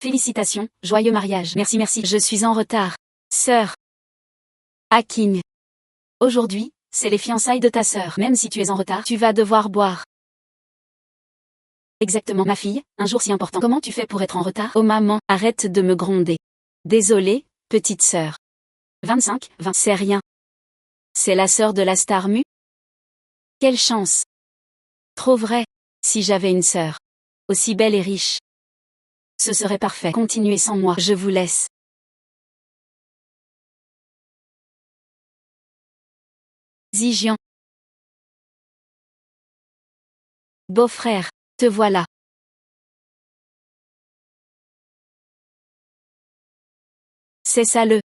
Félicitations, joyeux mariage. Merci, merci. Je suis en retard. Sœur. Haking. Aujourd'hui, c'est les fiançailles de ta sœur. Même si tu es en retard, tu vas devoir boire. Exactement, ma fille, un jour si important. Comment tu fais pour être en retard? Oh maman, arrête de me gronder. Désolée, petite sœur. 25, 20, c'est rien. C'est la sœur de la star Mu? Quelle chance. Trop vrai. Si j'avais une sœur. Aussi belle et riche. Ce serait parfait. Continuez sans moi. Je vous laisse. Zijian. Beau-frère, te voilà. C'est ça le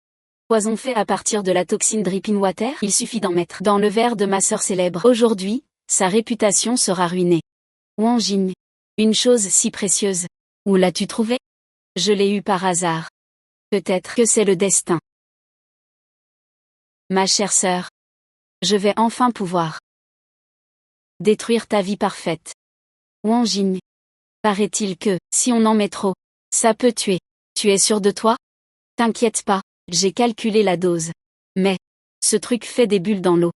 poison fait à partir de la toxine Dripping Water. Il suffit d'en mettre dans le verre de ma sœur célèbre. Aujourd'hui, sa réputation sera ruinée. Wang Jing. Une chose si précieuse. Où l'as-tu trouvée? Je l'ai eue par hasard. Peut-être que c'est le destin. Ma chère sœur. Je vais enfin pouvoir détruire ta vie parfaite. Wang Jing. Paraît-il que, si on en met trop, ça peut tuer. Tu es sûr de toi? T'inquiète pas, j'ai calculé la dose. Mais, ce truc fait des bulles dans l'eau.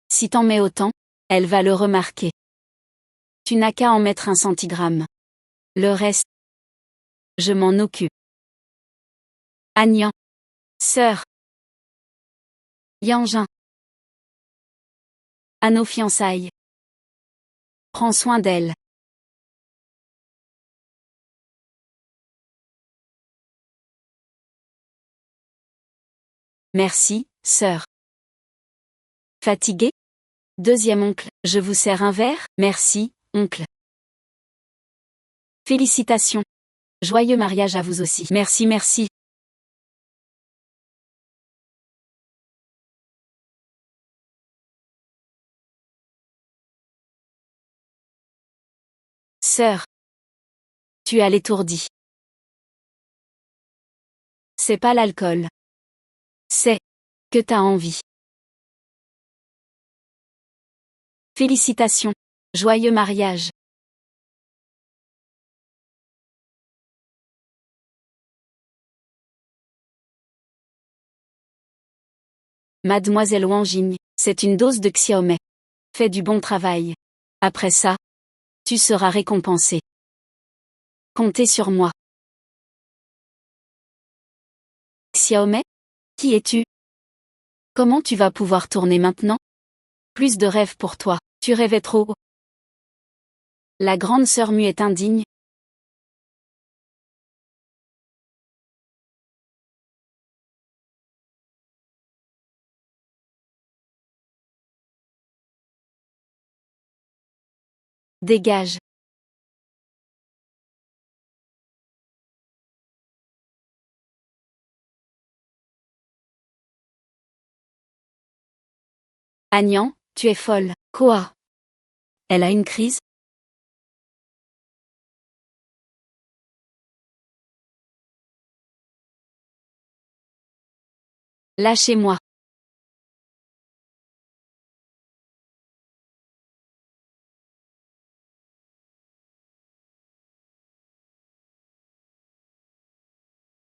Si t'en mets autant, elle va le remarquer. Tu n'as qu'à en mettre 1 centigramme. Le reste, je m'en occupe. Agnan. Sœur. Yangin. À nos fiançailles. Prends soin d'elle. Merci, sœur. Fatigué? Deuxième oncle, je vous sers un verre? Merci, oncle. Félicitations. Joyeux mariage à vous aussi. Merci, merci. Sœur. Tu as l'étourdi. C'est pas l'alcool. C'est que t'as envie. Félicitations. Joyeux mariage. Mademoiselle Wang Jing, c'est une dose de Xiaomei. Fais du bon travail. Après ça, tu seras récompensé. Comptez sur moi. Xiaomei? Qui es-tu? Comment tu vas pouvoir tourner maintenant? Plus de rêves pour toi, tu rêvais trop. La grande sœur Mu est indigne. Dégage. Agnan, tu es folle. Quoi? Elle a une crise? Lâchez-moi.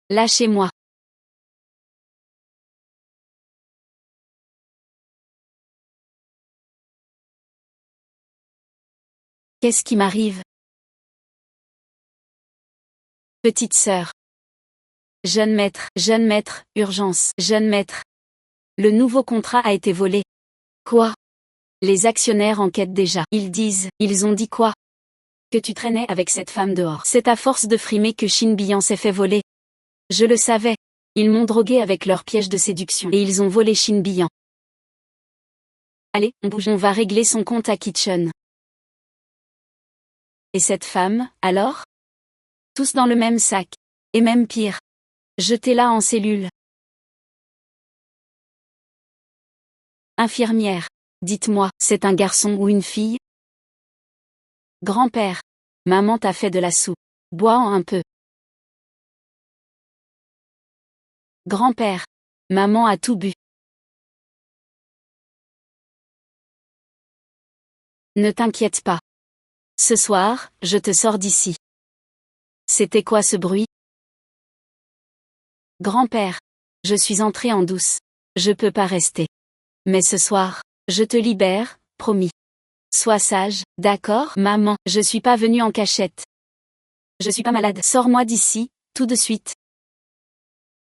Lâchez-moi. Qu'est-ce qui m'arrive? Petite sœur. Jeune maître, urgence, jeune maître. Le nouveau contrat a été volé. Quoi? Les actionnaires enquêtent déjà. Ils ont dit quoi? Que tu traînais avec cette femme dehors. C'est à force de frimer que Shin Bian s'est fait voler. Je le savais. Ils m'ont drogué avec leur piège de séduction. Et ils ont volé Shin Bian. Allez, on bouge. On va régler son compte à Kitchen. Et cette femme, alors? Tous dans le même sac. Et même pire. Jetez-la en cellule. Infirmière. Dites-moi, c'est un garçon ou une fille? Grand-père. Maman t'a fait de la soupe. Bois-en un peu. Grand-père. Maman a tout bu. Ne t'inquiète pas. Ce soir, je te sors d'ici. C'était quoi ce bruit? Grand-père. Je suis entrée en douce. Je peux pas rester. Mais ce soir, je te libère, promis. Sois sage, d'accord, maman, je suis pas venue en cachette. Je suis pas malade. Sors-moi d'ici, tout de suite.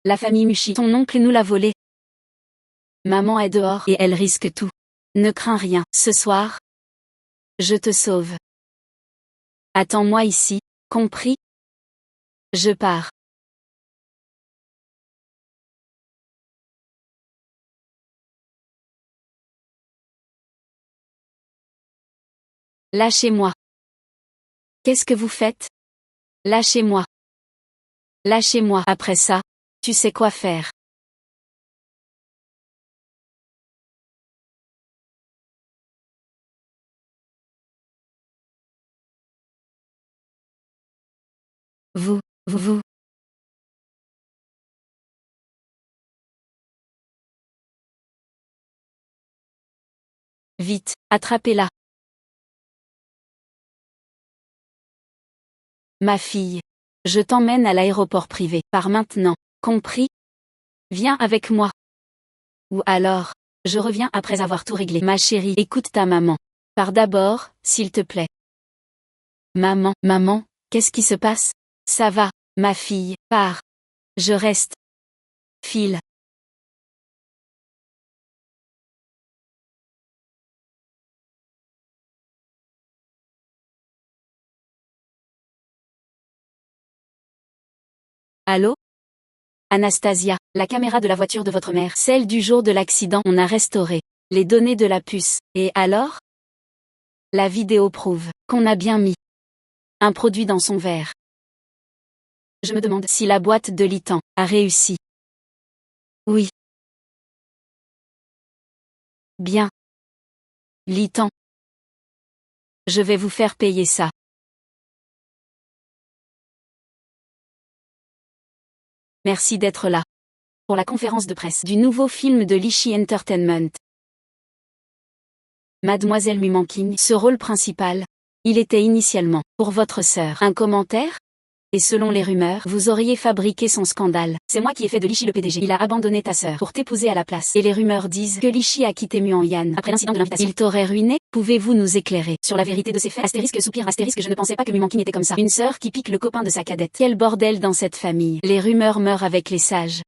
La famille Mushi, ton oncle nous l'a volé. Maman est dehors et elle risque tout. Ne crains rien. Ce soir, je te sauve. Attends-moi ici, compris? Je pars. Lâchez-moi. Qu'est-ce que vous faites? Lâchez-moi. Lâchez-moi. Après ça, tu sais quoi faire. Vous. Vite, attrapez-la. Ma fille. Je t'emmène à l'aéroport privé. Par maintenant, compris? Viens avec moi. Ou alors, je reviens après avoir tout réglé. Ma chérie, écoute ta maman. Pars d'abord, s'il te plaît. Maman, qu'est-ce qui se passe? Ça va, ma fille, pars. Je reste. File. Allô? Anastasia, la caméra de la voiture de votre mère, celle du jour de l'accident, on a restauré les données de la puce. Et alors? La vidéo prouve qu'on a bien mis un produit dans son verre. Je me demande si la boîte de Litan a réussi. Oui. Bien. Litan. Je vais vous faire payer ça. Merci d'être là. Pour la conférence de presse du nouveau film de Lishi Entertainment. Mademoiselle Mumanking, ce rôle principal, il était initialement pour votre sœur. Un commentaire? Et selon les rumeurs, vous auriez fabriqué son scandale. C'est moi qui ai fait de Lishi le PDG. Il a abandonné ta sœur pour t'épouser à la place. Et les rumeurs disent que Lishi a quitté Muan après l'incident de l'invitation. Il t'aurait ruiné? Pouvez-vous nous éclairer sur la vérité de ces faits? Astérisque soupir astérisque, je ne pensais pas que Mumanking était comme ça. Une sœur qui pique le copain de sa cadette. Quel bordel dans cette famille. Les rumeurs meurent avec les sages.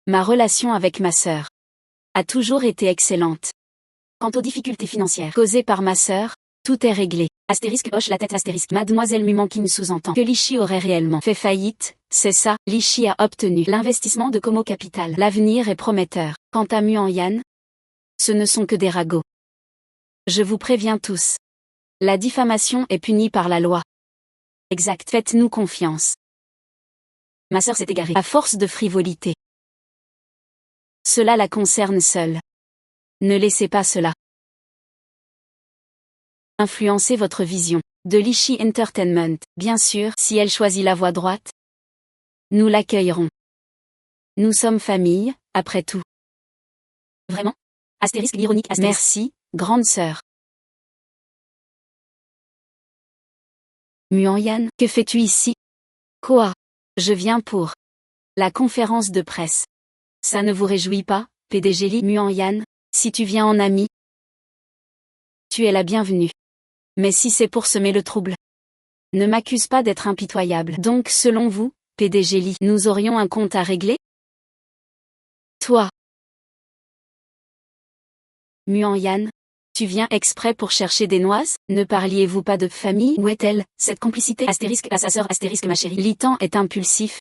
Ma relation avec ma sœur a toujours été excellente. Quant aux difficultés financières causées par ma sœur, tout est réglé. Astérisque hoche la tête astérisque. Mademoiselle Mumanking sous-entend que Lishi aurait réellement fait faillite, c'est ça. Lishi a obtenu l'investissement de Como Capital. L'avenir est prometteur. Quant à Muan, ce ne sont que des ragots. Je vous préviens tous. La diffamation est punie par la loi. Exact. Faites-nous confiance. Ma sœur s'est égarée à force de frivolité. Cela la concerne seule. Ne laissez pas cela influencer votre vision de Lishi Entertainment. Bien sûr, si elle choisit la voie droite, nous l'accueillerons. Nous sommes famille, après tout. Vraiment? Astérisque ironique astérisque. Merci, grande sœur. Muan, que fais-tu ici? Quoi? Je viens pour la conférence de presse. Ça ne vous réjouit pas, PDG Li? Muan, si tu viens en ami, tu es la bienvenue. Mais si c'est pour semer le trouble, ne m'accuse pas d'être impitoyable. Donc selon vous, PDG Li, nous aurions un compte à régler? Toi. Muan, tu viens exprès pour chercher des noises? Ne parliez-vous pas de famille? Où est-elle, cette complicité? Astérisque à sa sœur astérisque ma chérie. Litan est impulsif.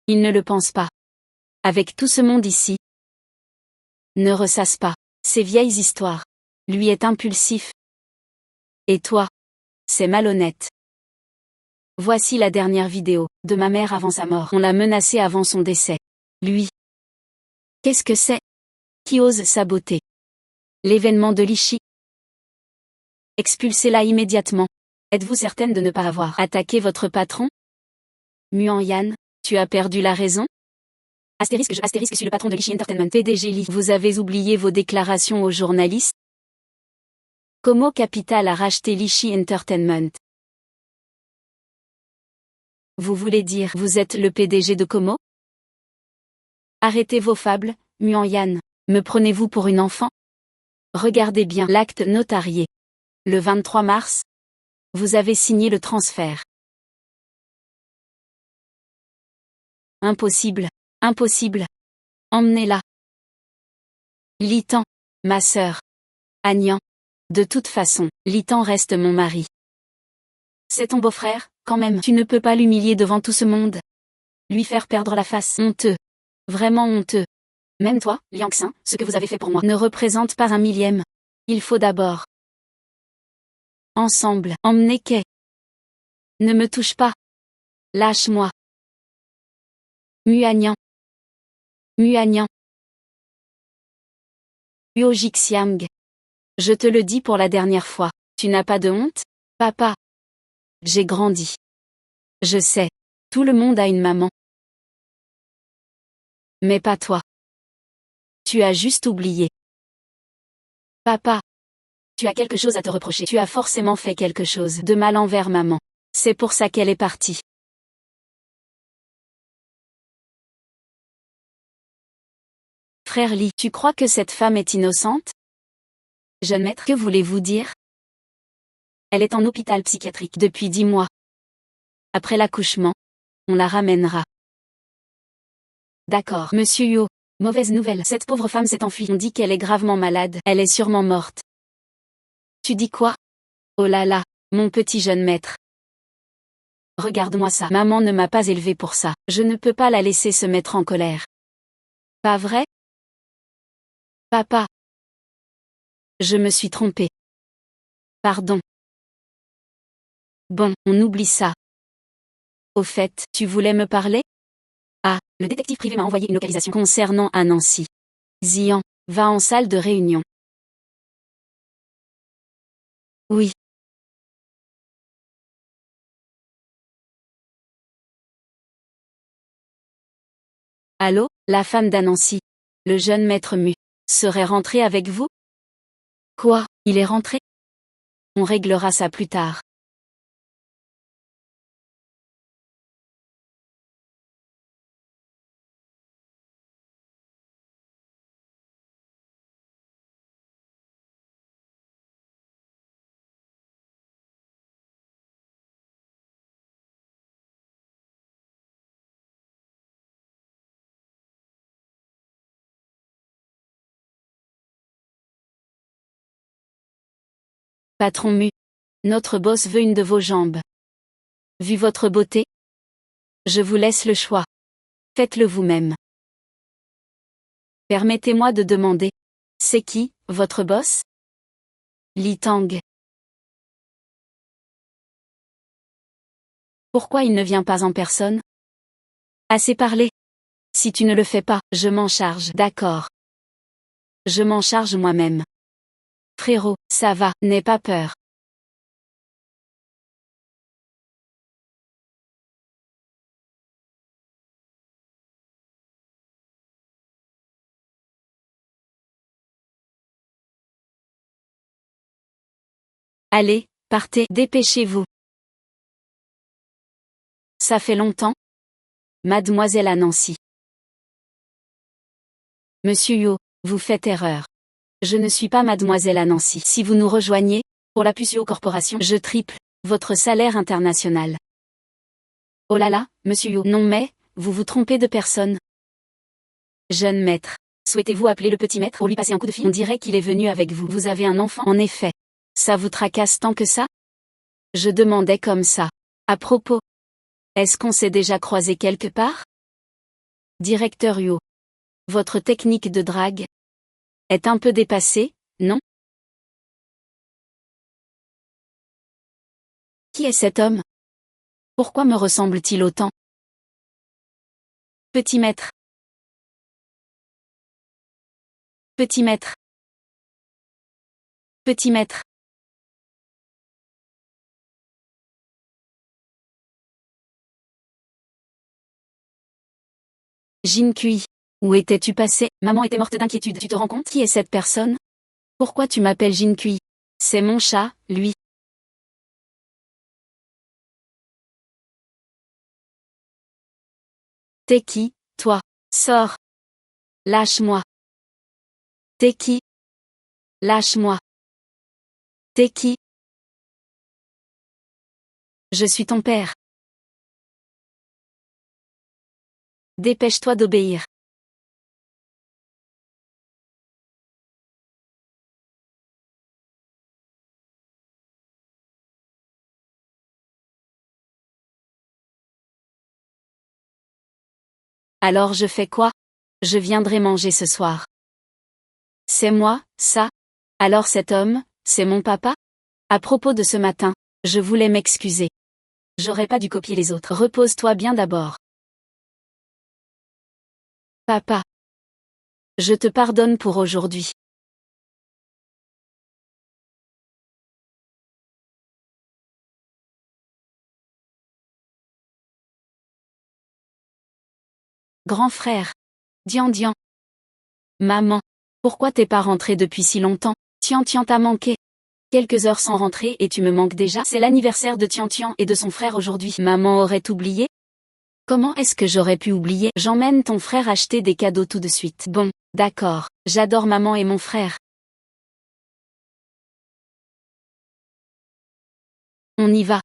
Il ne le pense pas. Avec tout ce monde ici. Ne ressasse pas ces vieilles histoires. Lui est impulsif. Et toi? C'est malhonnête. Voici la dernière vidéo de ma mère avant sa mort. On l'a menacée avant son décès. Lui. Qu'est-ce que c'est? Qui ose saboter l'événement de Lishi? Expulsez-la immédiatement. Êtes-vous certaine de ne pas avoir attaqué votre patron? Muan, tu as perdu la raison? Astérisque je suis le patron de Lishi Entertainment. PDG Li, vous avez oublié vos déclarations aux journalistes? Como Capital a racheté Lishi Entertainment. Vous voulez dire vous êtes le PDG de Como? Arrêtez vos fables, Muan Yan. Me prenez-vous pour une enfant? Regardez bien l'acte notarié. Le 23 mars, vous avez signé le transfert. Impossible, impossible. Emmenez-la. Litan, ma sœur. Agnan. De toute façon, Litan reste mon mari. C'est ton beau-frère, quand même. Tu ne peux pas l'humilier devant tout ce monde. Lui faire perdre la face. Honteux. Vraiment honteux. Même toi, Liangxin, ce que vous avez fait pour moi ne représente pas un millième. Il faut d'abord. Ensemble, emmener Kay. Ne me touche pas. Lâche-moi. Muagnan. Muagnan. Huo Jixiang. Je te le dis pour la dernière fois, tu n'as pas de honte, papa? J'ai grandi. Je sais. Tout le monde a une maman. Mais pas toi. Tu as juste oublié. Papa. Tu as quelque chose à te reprocher. Tu as forcément fait quelque chose de mal envers maman. C'est pour ça qu'elle est partie. Frère Li, tu crois que cette femme est innocente? Jeune maître, que voulez-vous dire? Elle est en hôpital psychiatrique depuis 10 mois. Après l'accouchement, on la ramènera. D'accord, monsieur Yo. Mauvaise nouvelle, cette pauvre femme s'est enfuie. On dit qu'elle est gravement malade, elle est sûrement morte. Tu dis quoi? Oh là là, mon petit jeune maître. Regarde-moi ça. Maman ne m'a pas élevé pour ça. Je ne peux pas la laisser se mettre en colère. Pas vrai? Papa. Je me suis trompée. Pardon. Bon, on oublie ça. Au fait, tu voulais me parler? Ah, le détective privé m'a envoyé une localisation concernant à Nancy. Zian, va en salle de réunion. Oui. Allô, la femme d'Anancy. Le jeune maître Mu. Serait rentré avec vous? Quoi, il est rentré? On réglera ça plus tard. Patron Mu. Notre boss veut une de vos jambes. Vu votre beauté? Je vous laisse le choix. Faites-le vous-même. Permettez-moi de demander. C'est qui, votre boss? Li Tang. Pourquoi il ne vient pas en personne? Assez parlé. Si tu ne le fais pas, je m'en charge. D'accord. Je m'en charge moi-même. Frérot, ça va, n'aie pas peur. Allez, partez, dépêchez-vous. Ça fait longtemps? Mademoiselle Anancy. Monsieur Yo, vous faites erreur. Je ne suis pas Mademoiselle Anancy. Si vous nous rejoignez, pour la Pucio Corporation, je triple votre salaire international. Oh là là, monsieur Yo. Non mais, vous vous trompez de personne. Jeune maître. Souhaitez-vous appeler le petit maître pour lui passer un coup de fil? On dirait qu'il est venu avec vous. Vous avez un enfant? En effet. Ça vous tracasse tant que ça? Je demandais comme ça. À propos. Est-ce qu'on s'est déjà croisé quelque part? Directeur Yo. Votre technique de drague est un peu dépassée, non? Qui est cet homme? Pourquoi me ressemble-t-il autant? Petit maître. Petit maître. Petit maître. Jin Kui. Où étais-tu passé? Maman était morte d'inquiétude. Tu te rends compte? Qui est cette personne? Pourquoi tu m'appelles Jin Kui? C'est mon chat, lui. T'es qui, toi? Sors. Lâche-moi. T'es qui? Lâche-moi. T'es qui? Je suis ton père. Dépêche-toi d'obéir. Alors je fais quoi? Je viendrai manger ce soir. C'est moi, ça? Alors cet homme, c'est mon papa? À propos de ce matin, je voulais m'excuser. J'aurais pas dû copier les autres. Repose-toi bien d'abord. Papa. Je te pardonne pour aujourd'hui. Grand frère. Dian Dian. Maman. Pourquoi t'es pas rentré depuis si longtemps? Tian Tian t'a manqué. Quelques heures sans rentrer et tu me manques déjà. C'est l'anniversaire de Tian Tian et de son frère aujourd'hui. Maman aurait oublié? Comment est-ce que j'aurais pu oublier? J'emmène ton frère acheter des cadeaux tout de suite. Bon, d'accord. J'adore maman et mon frère. On y va.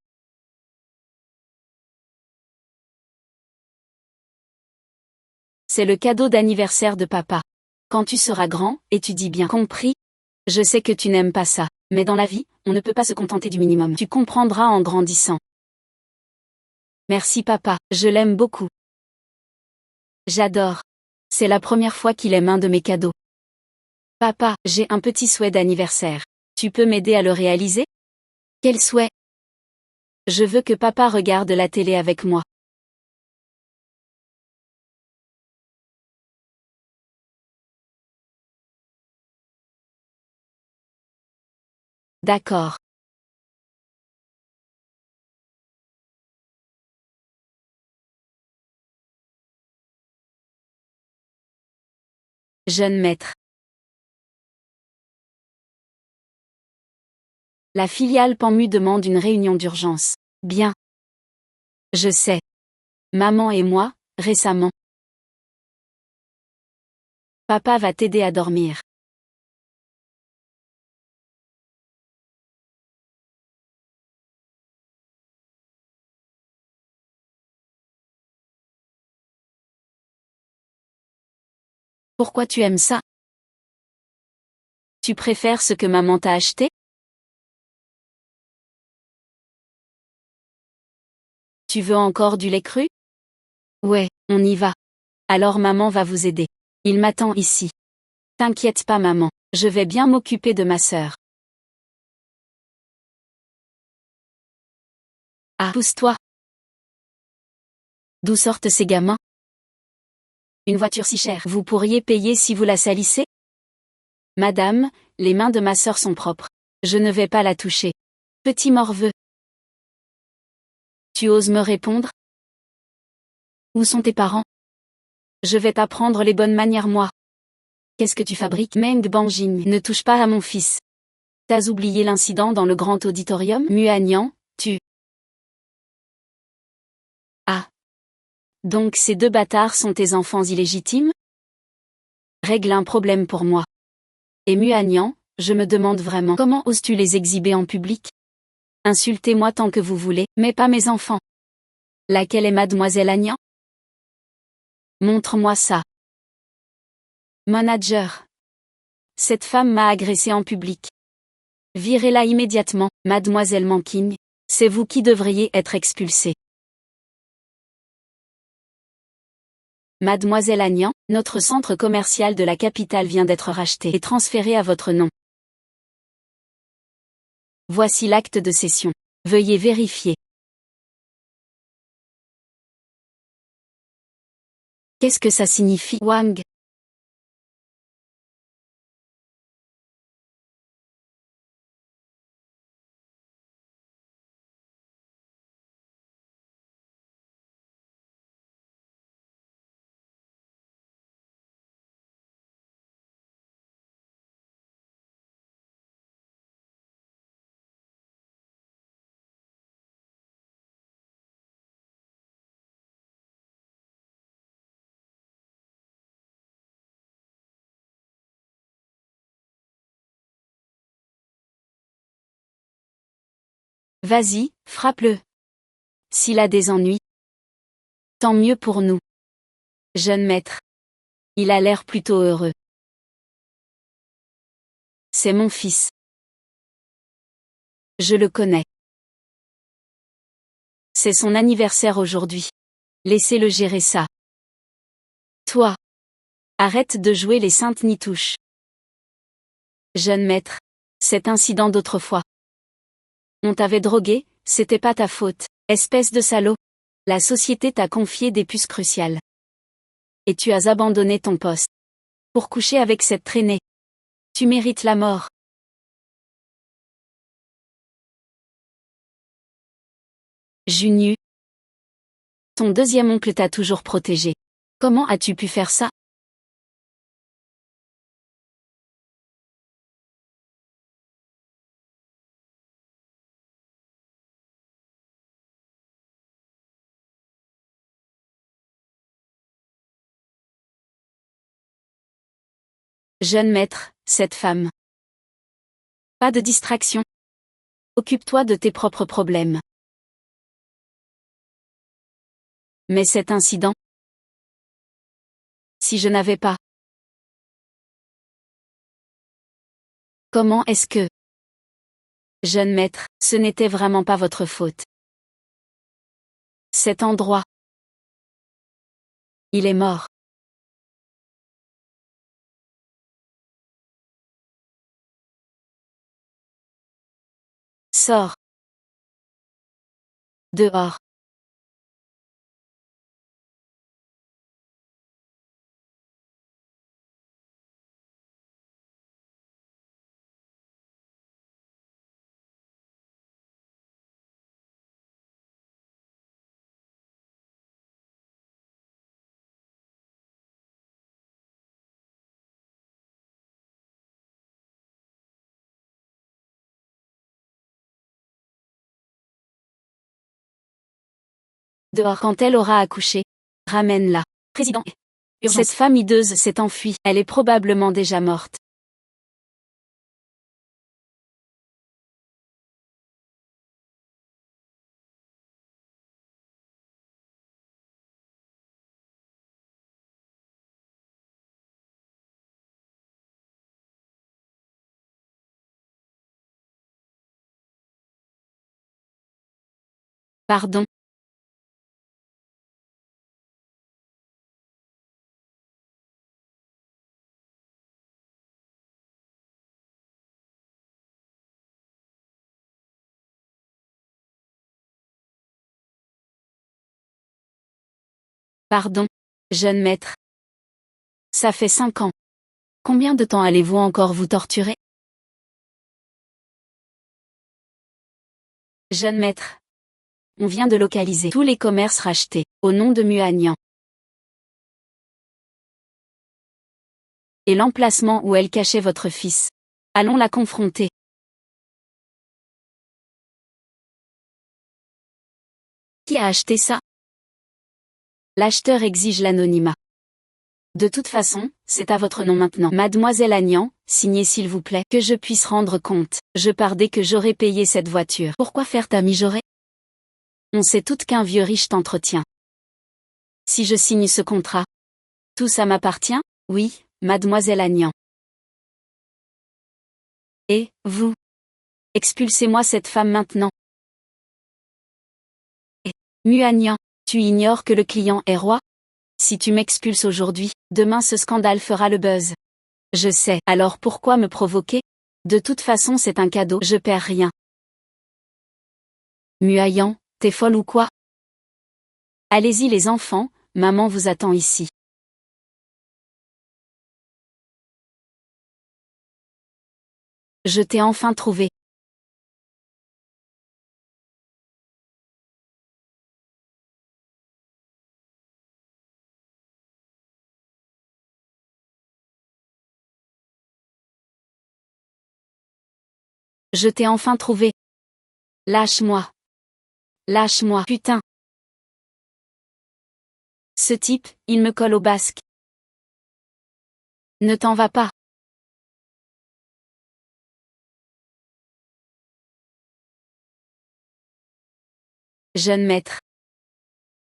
C'est le cadeau d'anniversaire de papa. Quand tu seras grand, étudie bien. Compris? Je sais que tu n'aimes pas ça, mais dans la vie, on ne peut pas se contenter du minimum. Tu comprendras en grandissant. Merci papa, je l'aime beaucoup. J'adore. C'est la première fois qu'il aime un de mes cadeaux. Papa, j'ai un petit souhait d'anniversaire. Tu peux m'aider à le réaliser? Quel souhait? Je veux que papa regarde la télé avec moi. D'accord. Jeune maître. La filiale Panmu demande une réunion d'urgence. Bien. Je sais. Maman et moi, récemment. Papa va t'aider à dormir. Pourquoi tu aimes ça? Tu préfères ce que maman t'a acheté? Tu veux encore du lait cru? Ouais, on y va. Alors maman va vous aider. Il m'attend ici. T'inquiète pas maman, je vais bien m'occuper de ma sœur. Ah, pousse-toi. D'où sortent ces gamins? Une voiture si chère. Vous pourriez payer si vous la salissez? Madame, les mains de ma sœur sont propres. Je ne vais pas la toucher. Petit morveux. Tu oses me répondre? Où sont tes parents? Je vais t'apprendre les bonnes manières moi. Qu'est-ce que tu fabriques? Meng Banjing, ne touche pas à mon fils. T'as oublié l'incident dans le grand auditorium? Muanian, tu. Ah. Donc ces deux bâtards sont tes enfants illégitimes? Règle un problème pour moi. Et Muanian, je me demande vraiment comment oses-tu les exhiber en public? Insultez-moi tant que vous voulez, mais pas mes enfants. Laquelle est mademoiselle Agnan? Montre-moi ça. Manager. Cette femme m'a agressé en public. Virez-la immédiatement, mademoiselle Manking. C'est vous qui devriez être expulsée. Mademoiselle Agnan, notre centre commercial de la capitale vient d'être racheté et transféré à votre nom. Voici l'acte de cession. Veuillez vérifier. Qu'est-ce que ça signifie, Wang? Vas-y, frappe-le. S'il a des ennuis, tant mieux pour nous. Jeune maître. Il a l'air plutôt heureux. C'est mon fils. Je le connais. C'est son anniversaire aujourd'hui. Laissez-le gérer ça. Toi. Arrête de jouer les saintes nitouches. Jeune maître. Cet incident d'autrefois. On t'avait drogué, c'était pas ta faute, espèce de salaud. La société t'a confié des puces cruciales. Et tu as abandonné ton poste. Pour coucher avec cette traînée. Tu mérites la mort. Junyu. Ton deuxième oncle t'a toujours protégé. Comment as-tu pu faire ça? Jeune maître, cette femme. Pas de distraction. Occupe-toi de tes propres problèmes. Mais cet incident? Si je n'avais pas. Comment est-ce que... Jeune maître, ce n'était vraiment pas votre faute. Cet endroit. Il est mort. Sors. Dehors. Dehors quand elle aura accouché. Ramène-la. Président. Urgence. Cette femme hideuse s'est enfuie. Elle est probablement déjà morte. Pardon. Pardon. Jeune maître. Ça fait 5 ans. Combien de temps allez-vous encore vous torturer? Jeune maître. On vient de localiser tous les commerces rachetés, au nom de Muagnan. Et l'emplacement où elle cachait votre fils. Allons la confronter. Qui a acheté ça? L'acheteur exige l'anonymat. De toute façon, c'est à votre nom maintenant. Mademoiselle Agnan, signez s'il vous plaît. Que je puisse rendre compte. Je pars dès que j'aurai payé cette voiture. Pourquoi faire ta mijaurée? On sait toutes qu'un vieux riche t'entretient. Si je signe ce contrat, tout ça m'appartient? Oui, mademoiselle Agnan. Et, vous? Expulsez-moi cette femme maintenant. Et, Muagnan, tu ignores que le client est roi? Si tu m'expulses aujourd'hui, demain ce scandale fera le buzz. Je sais, alors pourquoi me provoquer? De toute façon c'est un cadeau, je perds rien. Muagnan, t'es folle ou quoi? Allez-y les enfants, maman vous attend ici. Je t'ai enfin trouvé. Je t'ai enfin trouvé. Lâche-moi. Lâche-moi, putain. Ce type, il me colle au basque. Ne t'en vas pas. Jeune maître.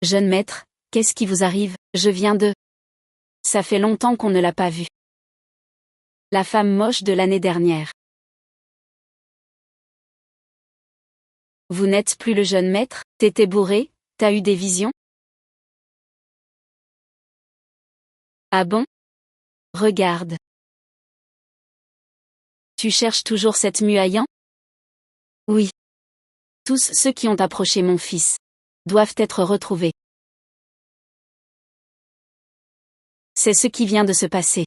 Jeune maître, qu'est-ce qui vous arrive? Je viens de... Ça fait longtemps qu'on ne l'a pas vu. La femme moche de l'année dernière. Vous n'êtes plus le jeune maître? T'étais bourré? T'as eu des visions? Ah bon? Regarde. Tu cherches toujours cette Muayan? Oui. Tous ceux qui ont approché mon fils doivent être retrouvés. C'est ce qui vient de se passer.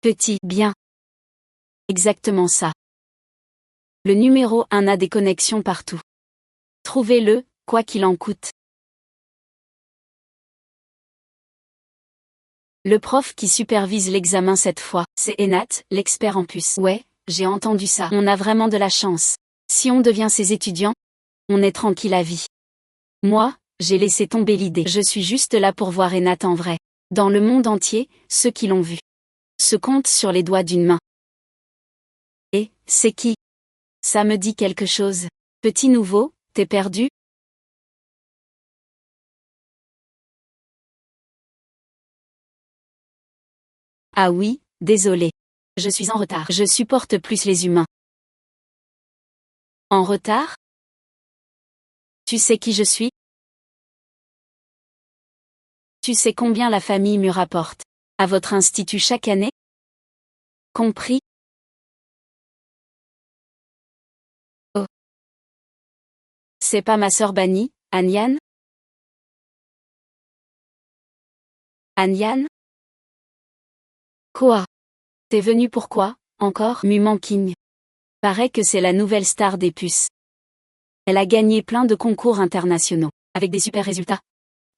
Petit, bien. Exactement ça. Le numéro 1 a des connexions partout. Trouvez-le, quoi qu'il en coûte. Le prof qui supervise l'examen cette fois, c'est Enat, l'expert en puces. Ouais, j'ai entendu ça. On a vraiment de la chance. Si on devient ses étudiants, on est tranquille à vie. Moi, j'ai laissé tomber l'idée. Je suis juste là pour voir Enat en vrai. Dans le monde entier, ceux qui l'ont vu se comptent sur les doigts d'une main. Et, c'est qui? Ça me dit quelque chose. Petit nouveau, t'es perdu? Ah oui, désolé. Je suis en retard. Je supporte plus les humains. En retard? Tu sais qui je suis? Tu sais combien la famille me rapporte à votre institut chaque année? Compris? Oh. C'est pas ma sœur Bani, Anyan? Anyan? Quoi? T'es venu pourquoi, encore? Mumanking. Paraît que c'est la nouvelle star des puces. Elle a gagné plein de concours internationaux, avec des super résultats.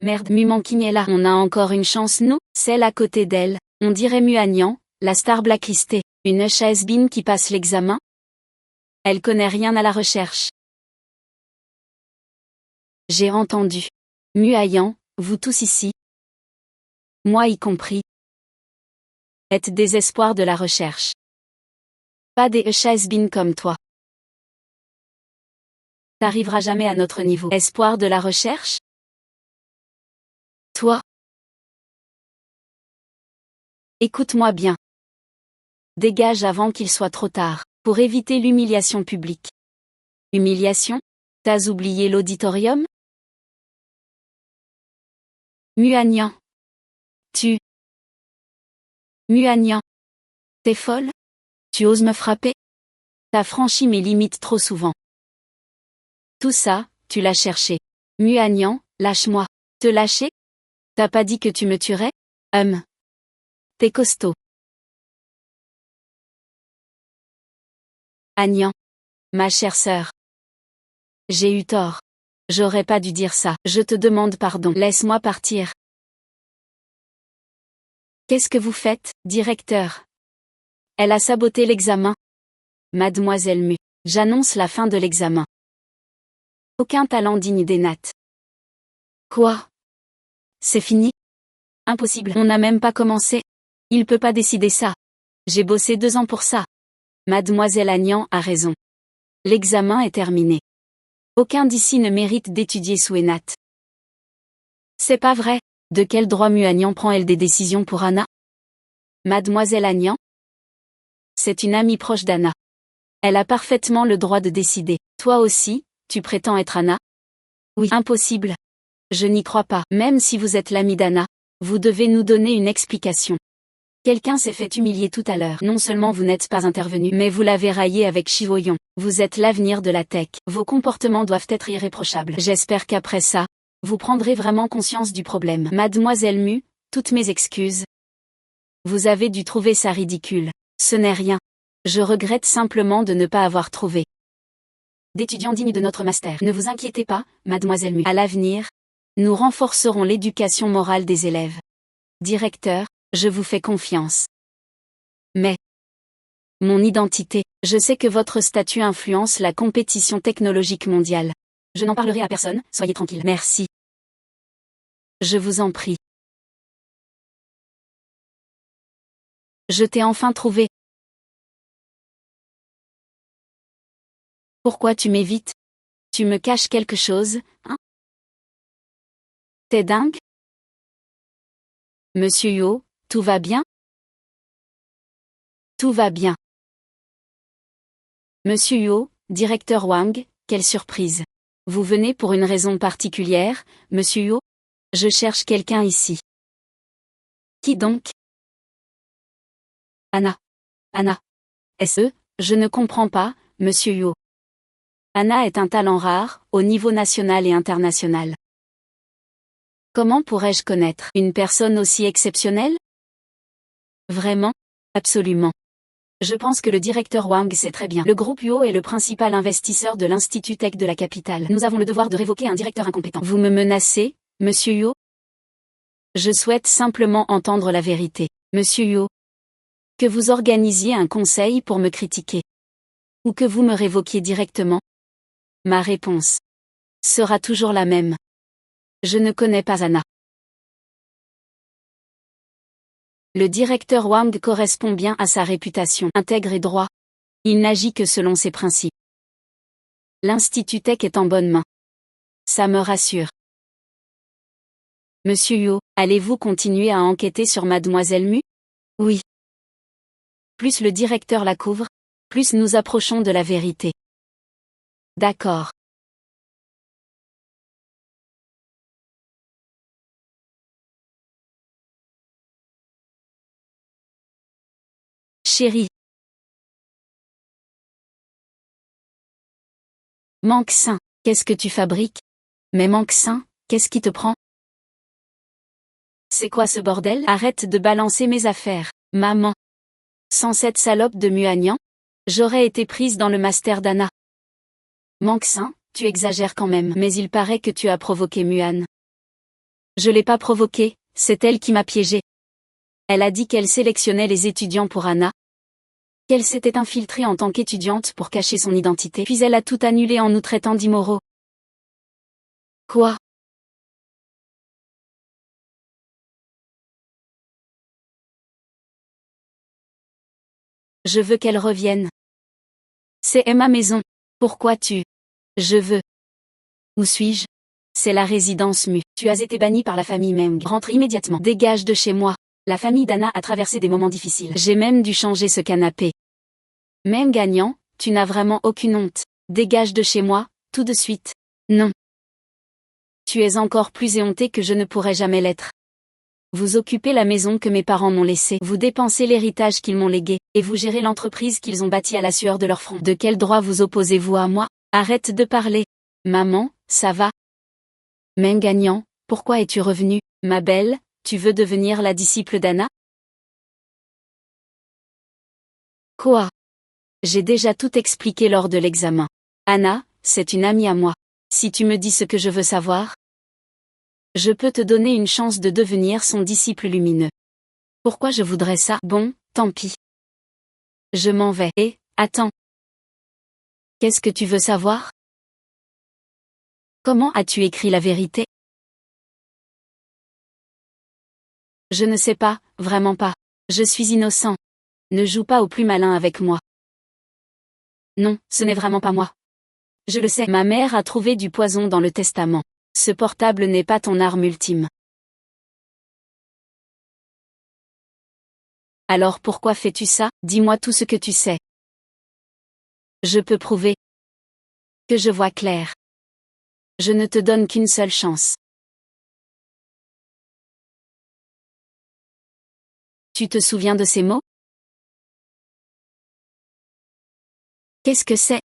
Merde, Mumanking est là. On a encore une chance nous? Celle à côté d'elle, on dirait Muanyan, la star blacklistée. Une has-been qui passe l'examen? Elle connaît rien à la recherche. J'ai entendu. Muayan, vous tous ici. Moi y compris. Êtes des espoirs de la recherche. Pas des has-been comme toi. T'arriveras jamais à notre niveau. Espoir de la recherche? Toi. Écoute-moi bien. Dégage avant qu'il soit trop tard, pour éviter l'humiliation publique. Humiliation? T'as oublié l'auditorium? Muanyan. Tu. Muanyan. T'es folle? Tu oses me frapper? T'as franchi mes limites trop souvent. Tout ça, tu l'as cherché. Muanyan, lâche-moi. Te lâcher? T'as pas dit que tu me tuerais? T'es costaud. Anyan. Ma chère sœur. J'ai eu tort. J'aurais pas dû dire ça. Je te demande pardon. Laisse-moi partir. Qu'est-ce que vous faites, directeur? Elle a saboté l'examen. Mademoiselle Mu. J'annonce la fin de l'examen. Aucun talent digne d'Enat. Quoi? C'est fini? Impossible. On n'a même pas commencé. Il peut pas décider ça. J'ai bossé 2 ans pour ça. Mademoiselle Anyan a raison. L'examen est terminé. Aucun d'ici ne mérite d'étudier sous Enat. C'est pas vrai. De quel droit Muanyan prend-elle des décisions pour Anna? Mademoiselle Anyan? C'est une amie proche d'Anna. Elle a parfaitement le droit de décider. Toi aussi, tu prétends être Anna? Oui. Impossible. Je n'y crois pas. Même si vous êtes l'ami d'Anna, vous devez nous donner une explication. Quelqu'un s'est fait humilier tout à l'heure. Non seulement vous n'êtes pas intervenu, mais vous l'avez raillé avec Chivoyon. Vous êtes l'avenir de la tech. Vos comportements doivent être irréprochables. J'espère qu'après ça, vous prendrez vraiment conscience du problème. Mademoiselle Mu, toutes mes excuses. Vous avez dû trouver ça ridicule. Ce n'est rien. Je regrette simplement de ne pas avoir trouvé d'étudiants dignes de notre master. Ne vous inquiétez pas, Mademoiselle Mu. À l'avenir, nous renforcerons l'éducation morale des élèves. Directeur, je vous fais confiance. Mais mon identité, je sais que votre statut influence la compétition technologique mondiale. Je n'en parlerai à personne, soyez tranquille. Merci. Je vous en prie. Je t'ai enfin trouvé. Pourquoi tu m'évites? Tu me caches quelque chose, hein? T'es dingue? Monsieur Yo, tout va bien? Tout va bien. Monsieur Yo, directeur Wang, quelle surprise. Vous venez pour une raison particulière, monsieur Yo? Je cherche quelqu'un ici. Qui donc? Anna. Anna. S.E. Je ne comprends pas, monsieur Yo. Anna est un talent rare, au niveau national et international. Comment pourrais-je connaître une personne aussi exceptionnelle? Vraiment? Absolument. Je pense que le directeur Wang sait très bien. Le groupe Yo est le principal investisseur de l'Institut Tech de la capitale. Nous avons le devoir de révoquer un directeur incompétent. Vous me menacez, monsieur Yo? Je souhaite simplement entendre la vérité, monsieur Yo. Que vous organisiez un conseil pour me critiquer. Ou que vous me révoquiez directement. Ma réponse sera toujours la même. Je ne connais pas Anna. Le directeur Wang correspond bien à sa réputation intègre et droit. Il n'agit que selon ses principes. L'Institut Tech est en bonne main. Ça me rassure. Monsieur Yo, allez-vous continuer à enquêter sur Mademoiselle Mu? Oui. Plus le directeur la couvre, plus nous approchons de la vérité. D'accord. Chérie. Manque-sain, qu'est-ce que tu fabriques? Mais Manque-sain, qu'est-ce qui te prend? C'est quoi ce bordel? Arrête de balancer mes affaires, maman. Sans cette salope de Muagnan, j'aurais été prise dans le master d'Anna. Manque-sain, tu exagères quand même. Mais il paraît que tu as provoqué Muan. Je l'ai pas provoquée, c'est elle qui m'a piégée. Elle a dit qu'elle sélectionnait les étudiants pour Anna. Qu'elle s'était infiltrée en tant qu'étudiante pour cacher son identité. Puis elle a tout annulé en nous traitant d'immoraux. Quoi? Je veux qu'elle revienne. C'est ma maison. Pourquoi tu? Je veux. Où suis-je? C'est la résidence Mu. Tu as été banni par la famille Meng. Rentre immédiatement. Dégage de chez moi. La famille d'Anna a traversé des moments difficiles. J'ai même dû changer ce canapé. Même gagnant, tu n'as vraiment aucune honte. Dégage de chez moi, tout de suite. Non. Tu es encore plus éhonté que je ne pourrais jamais l'être. Vous occupez la maison que mes parents m'ont laissée. Vous dépensez l'héritage qu'ils m'ont légué, et vous gérez l'entreprise qu'ils ont bâtie à la sueur de leur front. De quel droit vous opposez-vous à moi? Arrête de parler. Maman, ça va? Même gagnant, pourquoi es-tu revenue, ma belle? Tu veux devenir la disciple d'Anna? Quoi? J'ai déjà tout expliqué lors de l'examen. Anna, c'est une amie à moi. Si tu me dis ce que je veux savoir, je peux te donner une chance de devenir son disciple lumineux. Pourquoi je voudrais ça? Bon, tant pis. Je m'en vais. Et, attends. Qu'est-ce que tu veux savoir? Comment as-tu écrit la vérité? Je ne sais pas, vraiment pas. Je suis innocent. Ne joue pas au plus malin avec moi. Non, ce n'est vraiment pas moi. Je le sais. Ma mère a trouvé du poison dans le testament. Ce portable n'est pas ton arme ultime. Alors pourquoi fais-tu ça? Dis-moi tout ce que tu sais. Je peux prouver que je vois clair. Je ne te donne qu'une seule chance. Tu te souviens de ces mots? Qu'est-ce que c'est?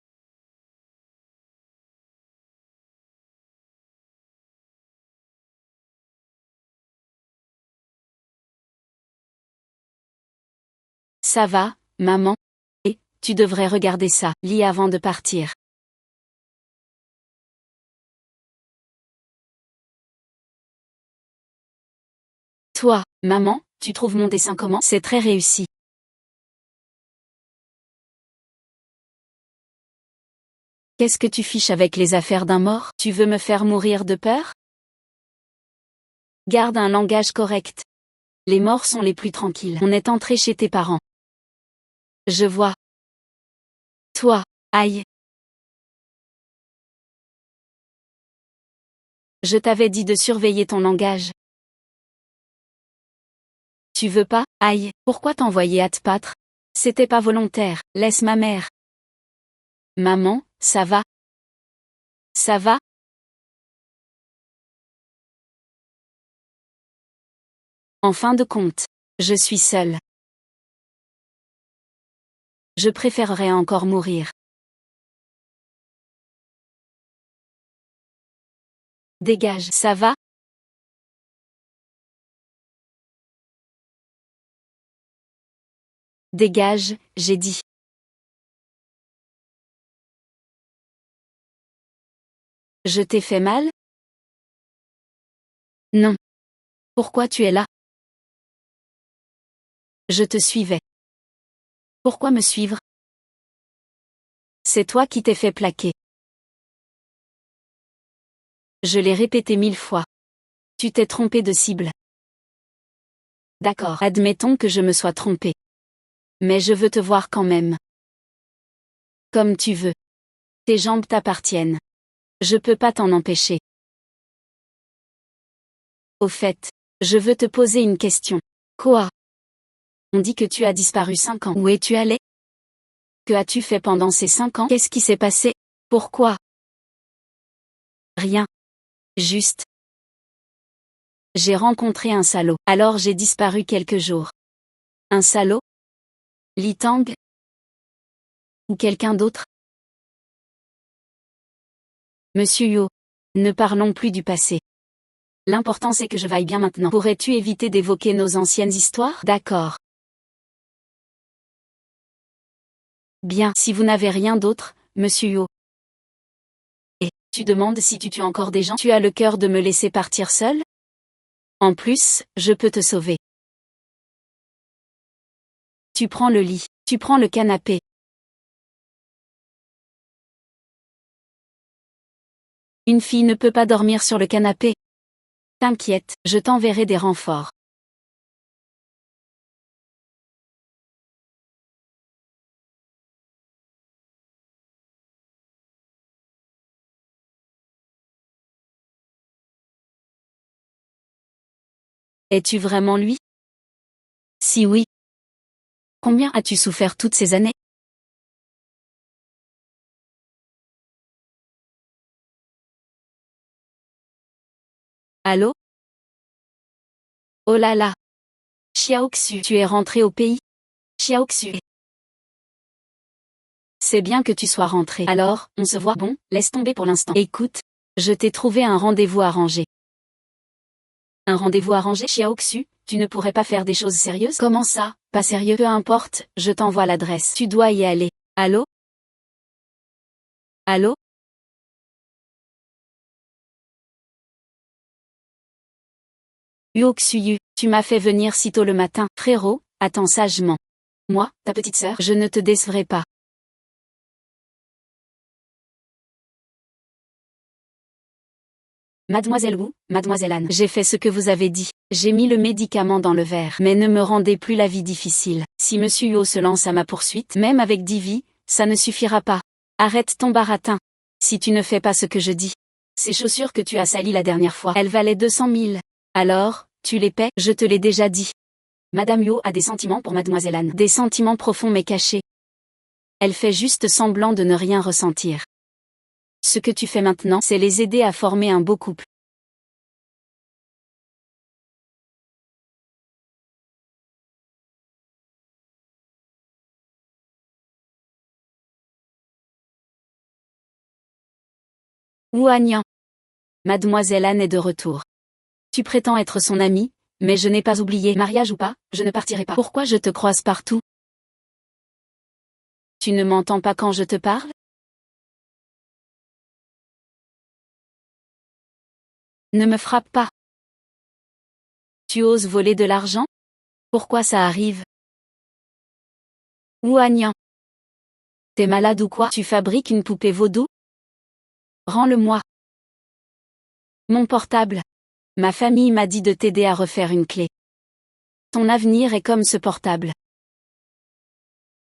Ça va, maman? Et, tu devrais regarder ça. Lis avant de partir. Toi, maman, tu trouves mon dessin comment? C'est très réussi. Qu'est-ce que tu fiches avec les affaires d'un mort? Tu veux me faire mourir de peur? Garde un langage correct. Les morts sont les plus tranquilles. On est entré chez tes parents. Je vois. Toi, aïe. Je t'avais dit de surveiller ton langage. Tu veux pas? Aïe, pourquoi t'envoyer à te battre? C'était pas volontaire, laisse ma mère. Maman, ça va? Ça va? En fin de compte, je suis seule. Je préférerais encore mourir. Dégage, ça va? Dégage, j'ai dit. Je t'ai fait mal? Non. Pourquoi tu es là? Je te suivais. Pourquoi me suivre? C'est toi qui t'es fait plaquer. Je l'ai répété 1000 fois. Tu t'es trompé de cible. D'accord, admettons que je me sois trompé. Mais je veux te voir quand même. Comme tu veux. Tes jambes t'appartiennent. Je peux pas t'en empêcher. Au fait, je veux te poser une question. Quoi? On dit que tu as disparu 5 ans. Où es-tu allé? Que as-tu fait pendant ces 5 ans? Qu'est-ce qui s'est passé? Pourquoi? Rien. Juste. J'ai rencontré un salaud. Alors j'ai disparu quelques jours. Un salaud? Li Tang? Ou quelqu'un d'autre? Monsieur Yo. Ne parlons plus du passé. L'important c'est que je vaille bien maintenant. Pourrais-tu éviter d'évoquer nos anciennes histoires? D'accord. Bien, si vous n'avez rien d'autre, monsieur Yo. Et, tu demandes si tu tues encore des gens? Tu as le cœur de me laisser partir seul? En plus, je peux te sauver. Tu prends le lit, tu prends le canapé. Une fille ne peut pas dormir sur le canapé. T'inquiète, je t'enverrai des renforts. Es-tu vraiment lui? Si oui. Combien as-tu souffert toutes ces années? Allô? Oh là là. Xiaoxu, tu es rentré au pays? Xiaoxu. C'est bien que tu sois rentré. Alors, on se voit. Bon, laisse tomber pour l'instant. Écoute, je t'ai trouvé un rendez-vous arrangé. Un rendez-vous arrangé? Xiaoxu, tu ne pourrais pas faire des choses sérieuses? Comment ça? Pas sérieux? Peu importe, je t'envoie l'adresse. Tu dois y aller. Allô? Allô? Uoxuyu, tu m'as fait venir si tôt le matin. Frérot, attends sagement. Moi, ta petite sœur, je ne te décevrai pas. Mademoiselle Wu, Mademoiselle Anne, j'ai fait ce que vous avez dit. J'ai mis le médicament dans le verre. Mais ne me rendez plus la vie difficile. Si Monsieur Yo se lance à ma poursuite, même avec 10 vies, ça ne suffira pas. Arrête ton baratin. Si tu ne fais pas ce que je dis. Ces chaussures que tu as salies la dernière fois, elles valaient 200 000. Alors, tu les paies? Je te l'ai déjà dit. Madame Yo a des sentiments pour Mademoiselle Anne. Des sentiments profonds mais cachés. Elle fait juste semblant de ne rien ressentir. Ce que tu fais maintenant, c'est les aider à former un beau couple. Ouagnan. Mademoiselle Anne est de retour. Tu prétends être son amie, mais je n'ai pas oublié. Mariage ou pas, je ne partirai pas. Pourquoi je te croise partout? Tu ne m'entends pas quand je te parle? Ne me frappe pas. Tu oses voler de l'argent? Pourquoi ça arrive? Ouagnan. T'es malade ou quoi? Tu fabriques une poupée vaudou? Rends-le-moi. Mon portable. Ma famille m'a dit de t'aider à refaire une clé. Ton avenir est comme ce portable.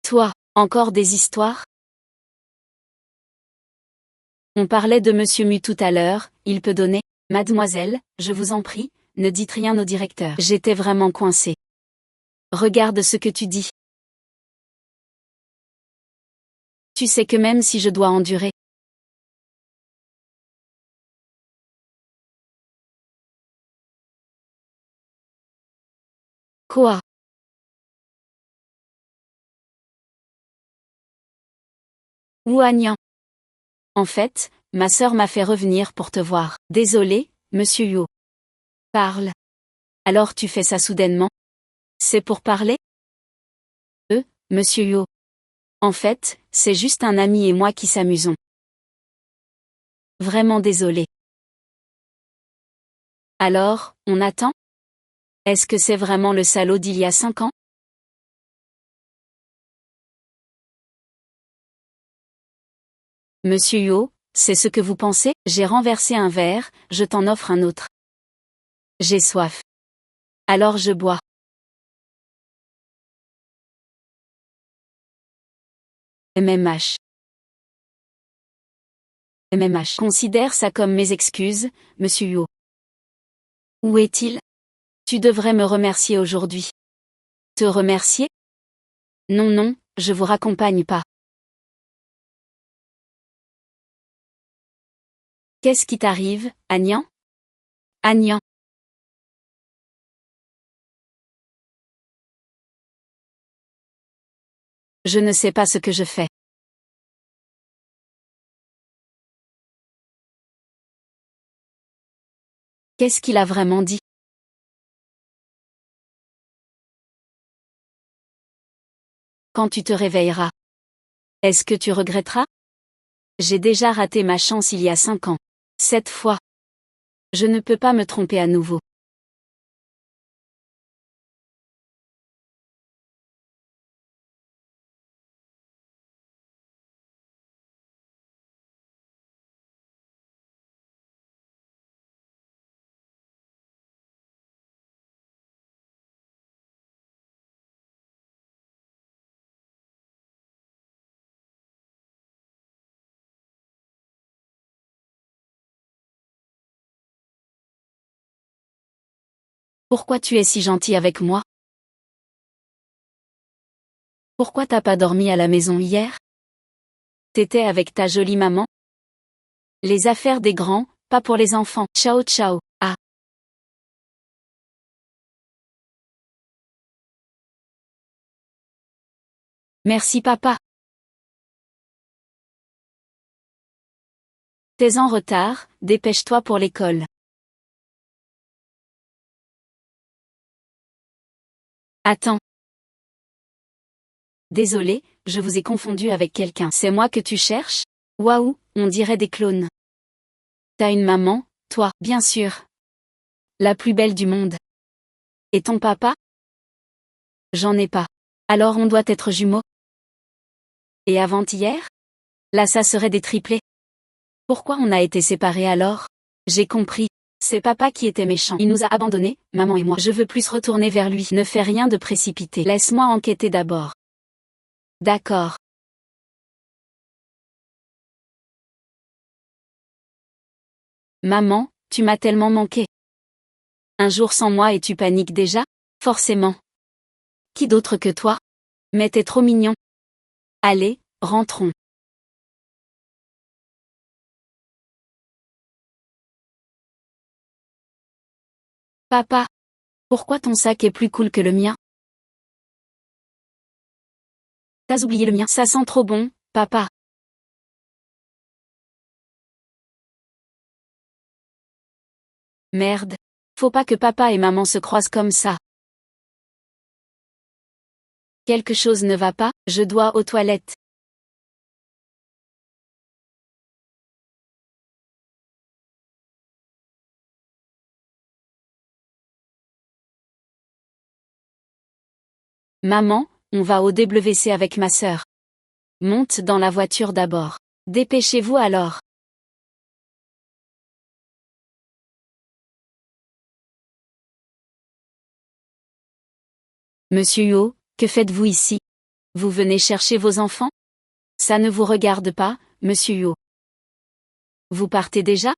Toi, encore des histoires? On parlait de Monsieur Mu tout à l'heure, il peut donner. Mademoiselle, je vous en prie, ne dites rien au directeur. J'étais vraiment coincée. Regarde ce que tu dis. Tu sais que même si je dois endurer. Quoi? Ouagnan. En fait, ma sœur m'a fait revenir pour te voir. Désolé, monsieur Yo. Parle. Alors tu fais ça soudainement? C'est pour parler? Monsieur Yo. En fait, c'est juste un ami et moi qui s'amusons. Vraiment désolé. Alors, on attend? Est-ce que c'est vraiment le salaud d'il y a 5 ans? Monsieur Yo, c'est ce que vous pensez? J'ai renversé un verre, je t'en offre un autre. J'ai soif. Alors je bois. MMH. MMH. Considère ça comme mes excuses, monsieur Yo. Où est-il? Tu devrais me remercier aujourd'hui. Te remercier? Non, non, je vous raccompagne pas. Qu'est-ce qui t'arrive, Agnan? Agnan. Je ne sais pas ce que je fais. Qu'est-ce qu'il a vraiment dit? Quand tu te réveilleras. Est-ce que tu regretteras? J'ai déjà raté ma chance il y a 5 ans. Cette fois. Je ne peux pas me tromper à nouveau. Pourquoi tu es si gentil avec moi? Pourquoi t'as pas dormi à la maison hier? T'étais avec ta jolie maman? Les affaires des grands, pas pour les enfants. Ciao ciao. Ah. Merci papa. T'es en retard, dépêche-toi pour l'école. Attends. Désolé, je vous ai confondu avec quelqu'un. C'est moi que tu cherches? Waouh, on dirait des clones. T'as une maman, toi, bien sûr. La plus belle du monde. Et ton papa? J'en ai pas. Alors on doit être jumeaux. Et avant-hier? Là ça serait des triplés. Pourquoi on a été séparés alors? J'ai compris. C'est papa qui était méchant. Il nous a abandonnés, maman et moi. Je veux plus retourner vers lui. Ne fais rien de précipité. Laisse-moi enquêter d'abord. D'accord. Maman, tu m'as tellement manqué. Un jour sans moi et tu paniques déjà? Forcément. Qui d'autre que toi? Mais t'es trop mignon. Allez, rentrons. Papa. Pourquoi ton sac est plus cool que le mien? T'as oublié le mien. Ça sent trop bon, papa. Merde. Faut pas que papa et maman se croisent comme ça. Quelque chose ne va pas, je dois aux toilettes. Maman, on va au WC avec ma sœur. Monte dans la voiture d'abord. Dépêchez-vous alors. Monsieur Yo, que faites-vous ici? Vous venez chercher vos enfants? Ça ne vous regarde pas, monsieur Yo. Vous partez déjà?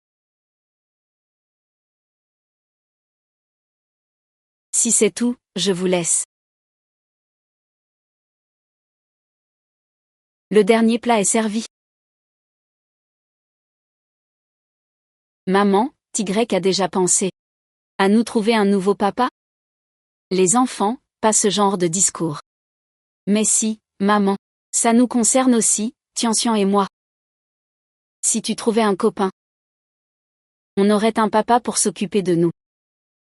Si c'est tout, je vous laisse. Le dernier plat est servi. Maman, Tigrec a déjà pensé à nous trouver un nouveau papa? Les enfants, pas ce genre de discours. Mais si, maman. Ça nous concerne aussi, Tianxian et moi. Si tu trouvais un copain, on aurait un papa pour s'occuper de nous.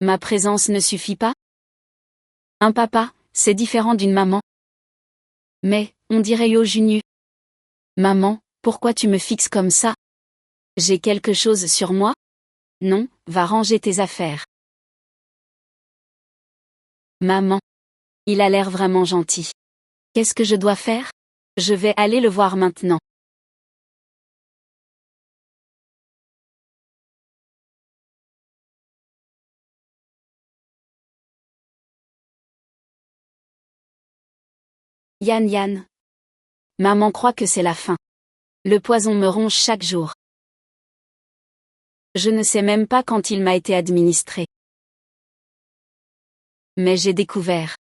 Ma présence ne suffit pas? Un papa, c'est différent d'une maman. Mais, on dirait Yo Junyu. Maman, pourquoi tu me fixes comme ça? J'ai quelque chose sur moi? Non, va ranger tes affaires. Maman. Il a l'air vraiment gentil. Qu'est-ce que je dois faire? Je vais aller le voir maintenant. Yan Yan. Maman croit que c'est la fin. Le poison me ronge chaque jour. Je ne sais même pas quand il m'a été administré. Mais j'ai découvert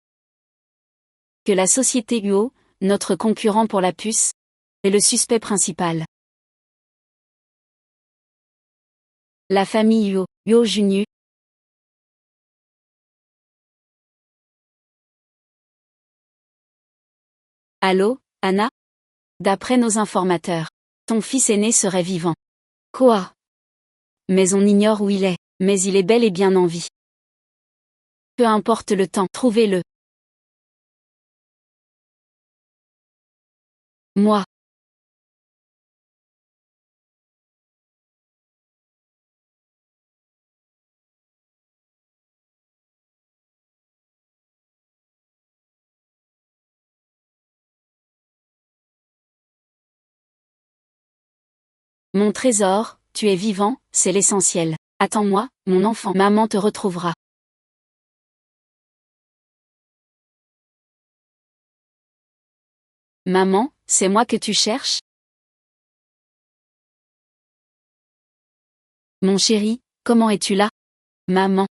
que la société UO, notre concurrent pour la puce, est le suspect principal. La famille Yo Junyu. Allô, Anna? D'après nos informateurs, ton fils aîné serait vivant. Quoi? Mais on ignore où il est, mais il est bel et bien en vie. Peu importe le temps, trouvez-le. Moi. Mon trésor, tu es vivant, c'est l'essentiel. Attends-moi, mon enfant, maman te retrouvera. Maman, c'est moi que tu cherches? Mon chéri, comment es-tu là? Maman.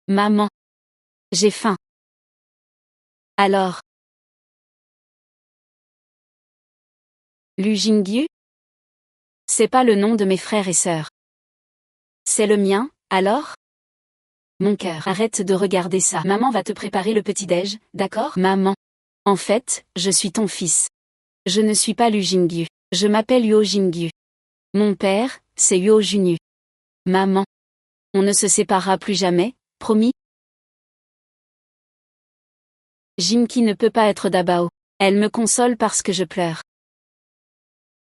Maman. J'ai faim. Alors. Lu Jingyu? C'est pas le nom de mes frères et sœurs. C'est le mien, alors? Mon cœur, arrête de regarder ça. Maman va te préparer le petit-déj, d'accord? Maman. En fait, je suis ton fils. Je ne suis pas Lu Jingyu. Je m'appelle Yo Jingyu. Mon père, c'est Yo Junyu. Maman. On ne se séparera plus jamais, promis? Jimki ne peut pas être d'Abao. Elle me console parce que je pleure.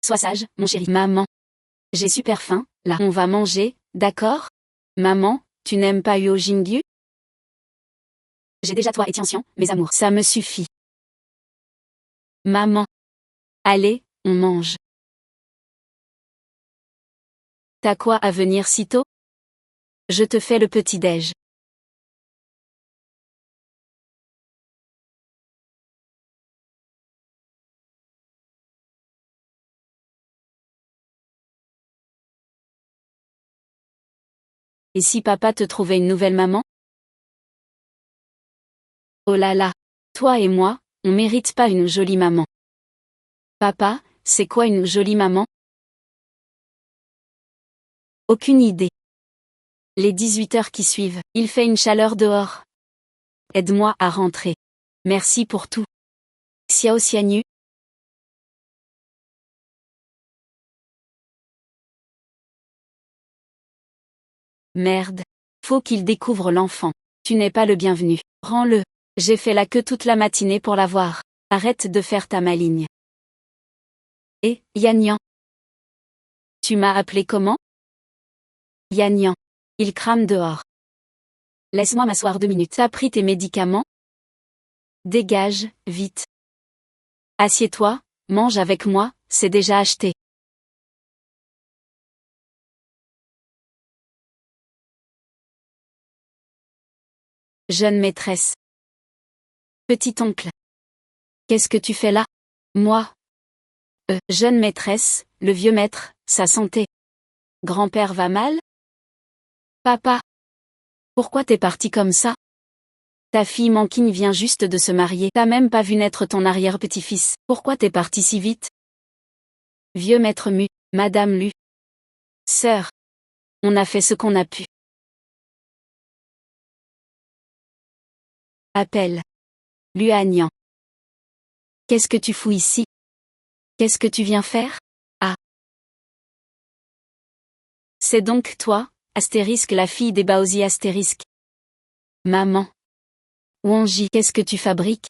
Sois sage, mon chéri. Maman. J'ai super faim, là. On va manger, d'accord? Maman, tu n'aimes pas Yo Jingyu? J'ai déjà toi et Tianxian, mes amours. Ça me suffit. Maman. Allez, on mange. T'as quoi à venir si tôt? Je te fais le petit-déj. Et si papa te trouvait une nouvelle maman? Oh là là. Toi et moi, on mérite pas une jolie maman. Papa, c'est quoi une jolie maman? Aucune idée. Les 18 heures qui suivent, il fait une chaleur dehors. Aide-moi à rentrer. Merci pour tout. Xiao Xianyu. Merde. Faut qu'il découvre l'enfant. Tu n'es pas le bienvenu. Rends-le. J'ai fait la queue toute la matinée pour l'avoir. Arrête de faire ta maligne. Et, Yan Yan. Tu m'as appelé comment? Yan Yan. Il crame dehors. Laisse-moi m'asseoir 2 minutes. T'as pris tes médicaments? Dégage, vite. Assieds-toi, mange avec moi, c'est déjà acheté. Jeune maîtresse. Petit oncle. Qu'est-ce que tu fais là? Moi. Jeune maîtresse, le vieux maître, sa santé. Grand-père va mal? Papa, pourquoi t'es parti comme ça? Ta fille Manquine vient juste de se marier. T'as même pas vu naître ton arrière-petit-fils. Pourquoi t'es parti si vite? Vieux maître Mu, Madame Lu. Sœur. On a fait ce qu'on a pu. Appel. Luagnan. Qu'est-ce que tu fous ici? Qu'est-ce que tu viens faire? Ah. C'est donc toi, astérisque la fille des Baozi astérisque. Maman. Wanji, qu'est-ce que tu fabriques?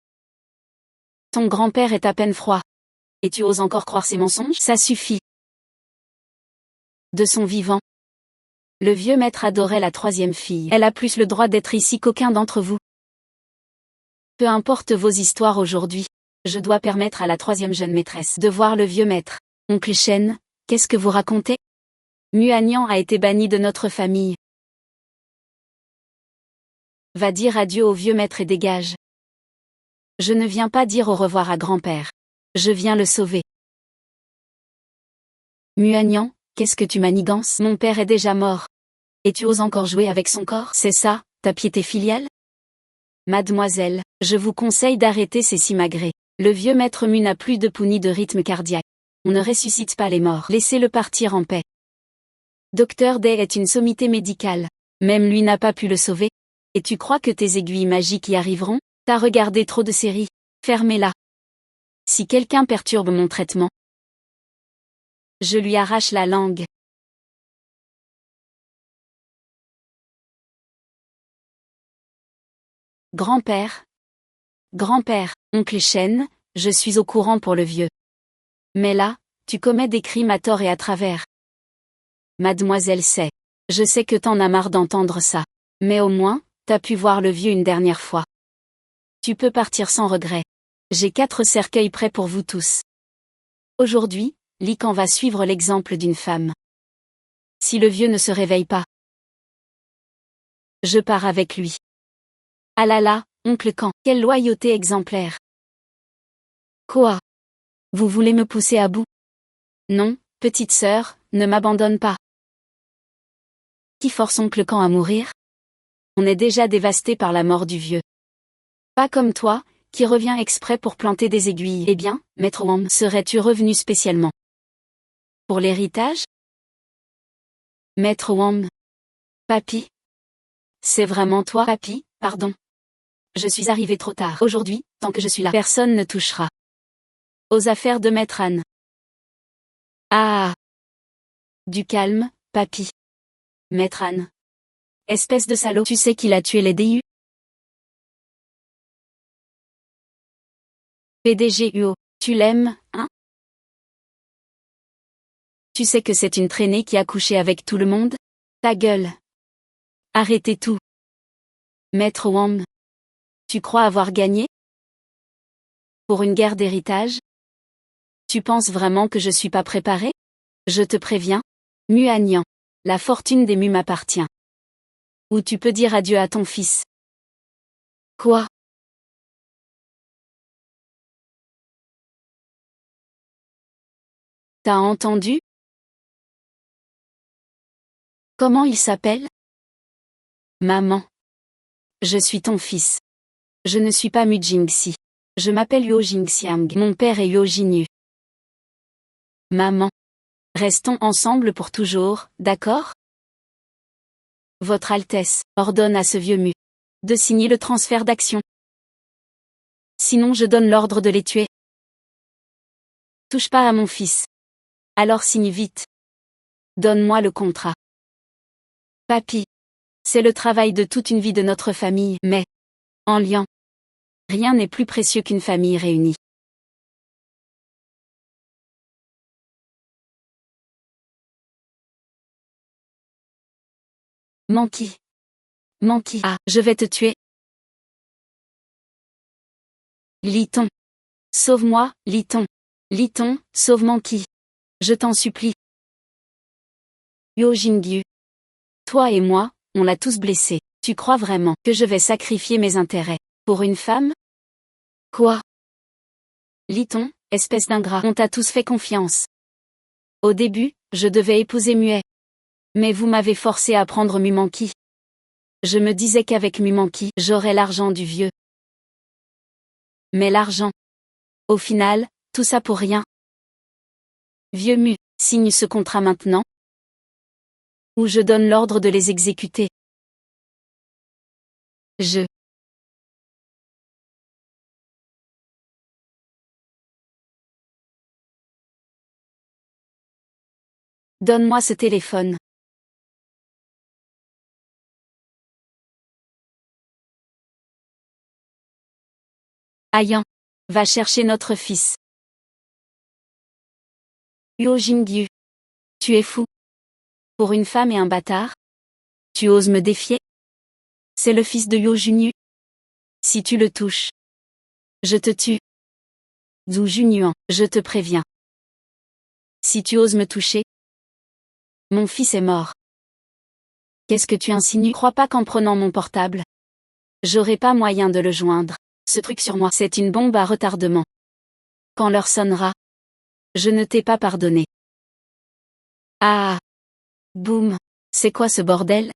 Ton grand-père est à peine froid. Et tu oses encore croire ces mensonges? Ça suffit. De son vivant. Le vieux maître adorait la troisième fille. Elle a plus le droit d'être ici qu'aucun d'entre vous. Peu importe vos histoires aujourd'hui, je dois permettre à la troisième jeune maîtresse de voir le vieux maître. Oncle Shen, qu'est-ce que vous racontez? Muagnan a été banni de notre famille. Va dire adieu au vieux maître et dégage. Je ne viens pas dire au revoir à grand-père. Je viens le sauver. Muagnan, qu'est-ce que tu manigances? Mon père est déjà mort. Et tu oses encore jouer avec son corps? C'est ça, ta piété filiale? Mademoiselle, je vous conseille d'arrêter ces simagrées. Le vieux maître Mu n'a plus de pouls ni de rythme cardiaque. On ne ressuscite pas les morts. Laissez-le partir en paix. Docteur Day est une sommité médicale. Même lui n'a pas pu le sauver. Et tu crois que tes aiguilles magiques y arriveront? T'as regardé trop de séries. Fermez-la. Si quelqu'un perturbe mon traitement, je lui arrache la langue. Grand-père. Grand-père, oncle Shen, je suis au courant pour le vieux. Mais là, tu commets des crimes à tort et à travers. Mademoiselle sait. Je sais que t'en as marre d'entendre ça. Mais au moins, t'as pu voir le vieux une dernière fois. Tu peux partir sans regret. J'ai 4 cercueils prêts pour vous tous. Aujourd'hui, Lican va suivre l'exemple d'une femme. Si le vieux ne se réveille pas, je pars avec lui. Ah là là, oncle Can, quelle loyauté exemplaire. Quoi? Vous voulez me pousser à bout? Non, petite sœur, ne m'abandonne pas. Qui force oncle Can à mourir? On est déjà dévasté par la mort du vieux. Pas comme toi, qui revient exprès pour planter des aiguilles. Eh bien, maître Wang, serais-tu revenu spécialement pour l'héritage? Maître Wang. Papy? C'est vraiment toi, papy? Pardon. Je suis arrivé trop tard. Aujourd'hui, tant que je suis là, personne ne touchera aux affaires de maître Anne. Ah! Du calme, papy. Maître Anne. Espèce de salaud, tu sais qu'il a tué les DU? PDG UO, tu l'aimes, hein? Tu sais que c'est une traînée qui a couché avec tout le monde? Ta gueule. Arrêtez tout. Maître Wang. Tu crois avoir gagné? Pour une guerre d'héritage? Tu penses vraiment que je suis pas préparé? Je te préviens. Muagnan. La fortune des Mu m'appartient. Ou tu peux dire adieu à ton fils. Quoi? T'as entendu? Comment il s'appelle? Maman. Je suis ton fils. Je ne suis pas Mu Jingxi. Je m'appelle Yuo Jingxiang. Mon père est Yuo Jinyu. Maman. Restons ensemble pour toujours, d'accord? Votre Altesse ordonne à ce vieux Mu de signer le transfert d'action. Sinon je donne l'ordre de les tuer. Touche pas à mon fils. Alors signe vite. Donne-moi le contrat. Papy. C'est le travail de toute une vie de notre famille, mais, en Lian, rien n'est plus précieux qu'une famille réunie. Manqui. Manqui. Ah, je vais te tuer. Liton. Sauve-moi, Liton. Liton, sauve Manqui. Je t'en supplie. Yo Jingyu. Toi et moi, on l'a tous blessé. Tu crois vraiment que je vais sacrifier mes intérêts pour une femme? Quoi? Liton, espèce d'ingrat. On t'a tous fait confiance. Au début, je devais épouser Muet. Mais vous m'avez forcé à prendre Mumanki. Je me disais qu'avec Mumanki, j'aurais l'argent du vieux. Mais l'argent. Au final, tout ça pour rien. Vieux Mu, signe ce contrat maintenant. Ou je donne l'ordre de les exécuter. Je. Donne-moi ce téléphone. Ayan. Va chercher notre fils. Yo Jingyu. Tu es fou. Pour une femme et un bâtard? Tu oses me défier? C'est le fils de Yo Junyu. Si tu le touches, je te tue. Zhu Junyuan, je te préviens. Si tu oses me toucher, mon fils est mort. Qu'est-ce que tu insinues? Crois pas qu'en prenant mon portable, j'aurai pas moyen de le joindre. Ce truc sur moi, c'est une bombe à retardement. Quand l'heure sonnera, je ne t'ai pas pardonné. Ah! Boum! C'est quoi ce bordel?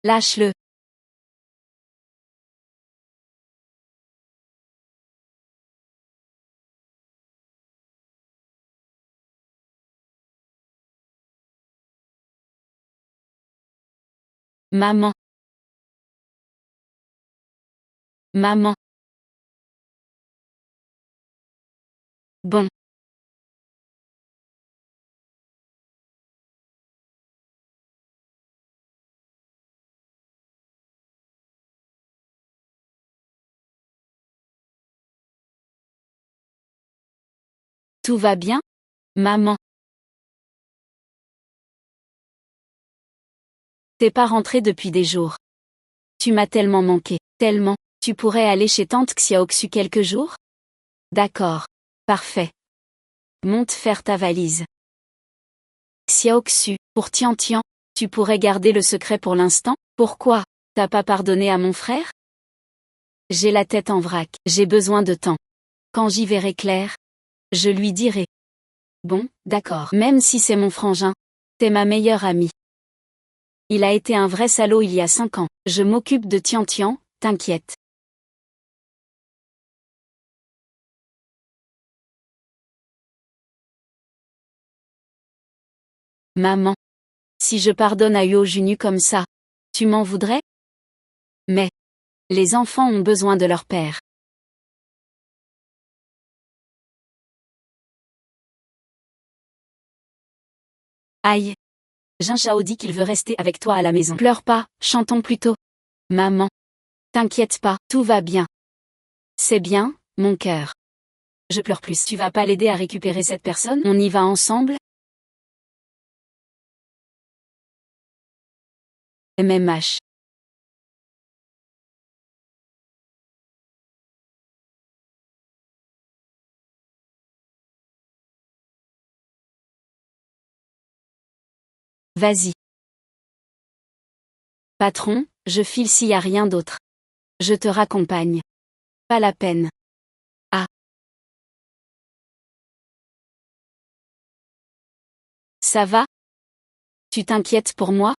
Lâche-le. Maman. Maman. Bon. Tout va bien? Maman. T'es pas rentrée depuis des jours. Tu m'as tellement manqué. Tellement. Tu pourrais aller chez tante Xiaoxu quelques jours? D'accord. Parfait. Monte faire ta valise. Xiaoxu, pour Tian Tian, tu pourrais garder le secret pour l'instant? Pourquoi? T'as pas pardonné à mon frère? J'ai la tête en vrac, j'ai besoin de temps. Quand j'y verrai clair, je lui dirai. Bon, d'accord. Même si c'est mon frangin, t'es ma meilleure amie. Il a été un vrai salaud il y a 5 ans. Je m'occupe de Tian Tian, t'inquiète. Maman. Si je pardonne à Yo Junu comme ça, tu m'en voudrais? Mais, les enfants ont besoin de leur père. Aïe. Jin Shao dit qu'il veut rester avec toi à la maison. Pleure pas, chantons plutôt. Maman. T'inquiète pas, tout va bien. C'est bien, mon cœur. Je pleure plus. Tu vas pas l'aider à récupérer cette personne? On y va ensemble? MMH. Vas-y. Patron, je file s'il y a rien d'autre. Je te raccompagne. Pas la peine. Ah. Ça va? Tu t'inquiètes pour moi?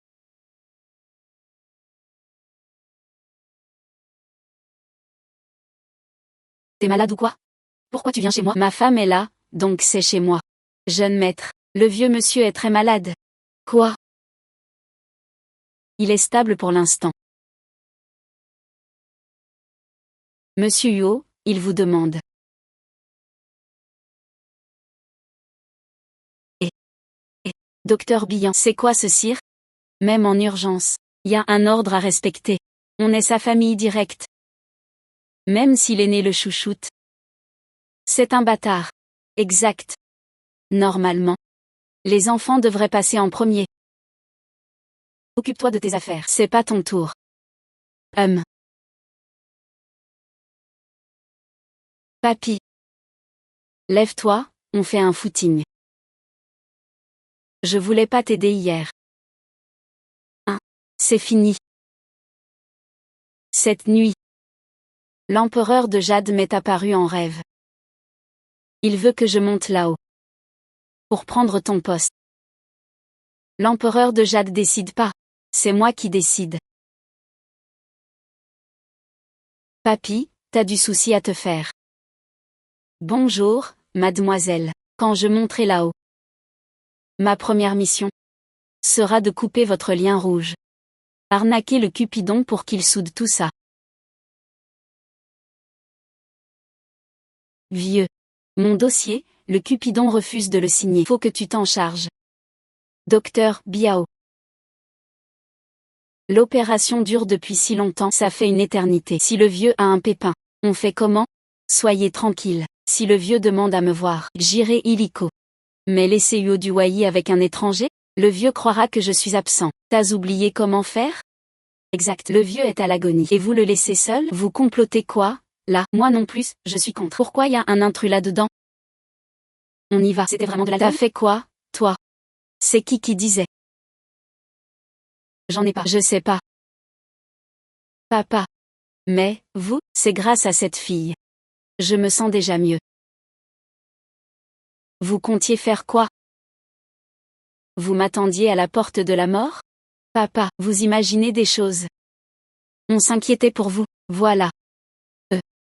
T'es malade ou quoi? Pourquoi tu viens chez moi? Ma femme est là, donc c'est chez moi. Jeune maître, le vieux monsieur est très malade. Quoi? Il est stable pour l'instant. Monsieur Huo, il vous demande. Et, Docteur Billan, c'est quoi ce cirque? Même en urgence, y a un ordre à respecter. On est sa famille directe. Même s'il est né le chouchoute. C'est un bâtard. Exact. Normalement, les enfants devraient passer en premier. Occupe-toi de tes affaires. C'est pas ton tour. Papy. Lève-toi, on fait un footing. Je voulais pas t'aider hier. C'est fini. Cette nuit, l'empereur de Jade m'est apparu en rêve. Il veut que je monte là-haut. Pour prendre ton poste. L'empereur de Jade décide pas. C'est moi qui décide. Papy, t'as du souci à te faire. Bonjour, mademoiselle. Quand je monterai là-haut. Ma première mission sera de couper votre lien rouge. Arnaquer le Cupidon pour qu'il soude tout ça. Vieux. Mon dossier, le Cupidon refuse de le signer. Faut que tu t'en charges. Docteur Biao. L'opération dure depuis si longtemps, ça fait une éternité. Si le vieux a un pépin, on fait comment? Soyez tranquille. Si le vieux demande à me voir, j'irai illico. Mais laisser Yo du Wai avec un étranger? Le vieux croira que je suis absent. T'as oublié comment faire? Exact. Le vieux est à l'agonie. Et vous le laissez seul? Vous complotez quoi? Là, moi non plus, je suis contre. Pourquoi y a un intrus là-dedans? On y va. C'était vraiment de la T'as fait quoi, toi? C'est qui disait? J'en ai pas. Je sais pas. Papa. Mais, vous, c'est grâce à cette fille. Je me sens déjà mieux. Vous comptiez faire quoi? Vous m'attendiez à la porte de la mort? Papa, vous imaginez des choses. On s'inquiétait pour vous, voilà.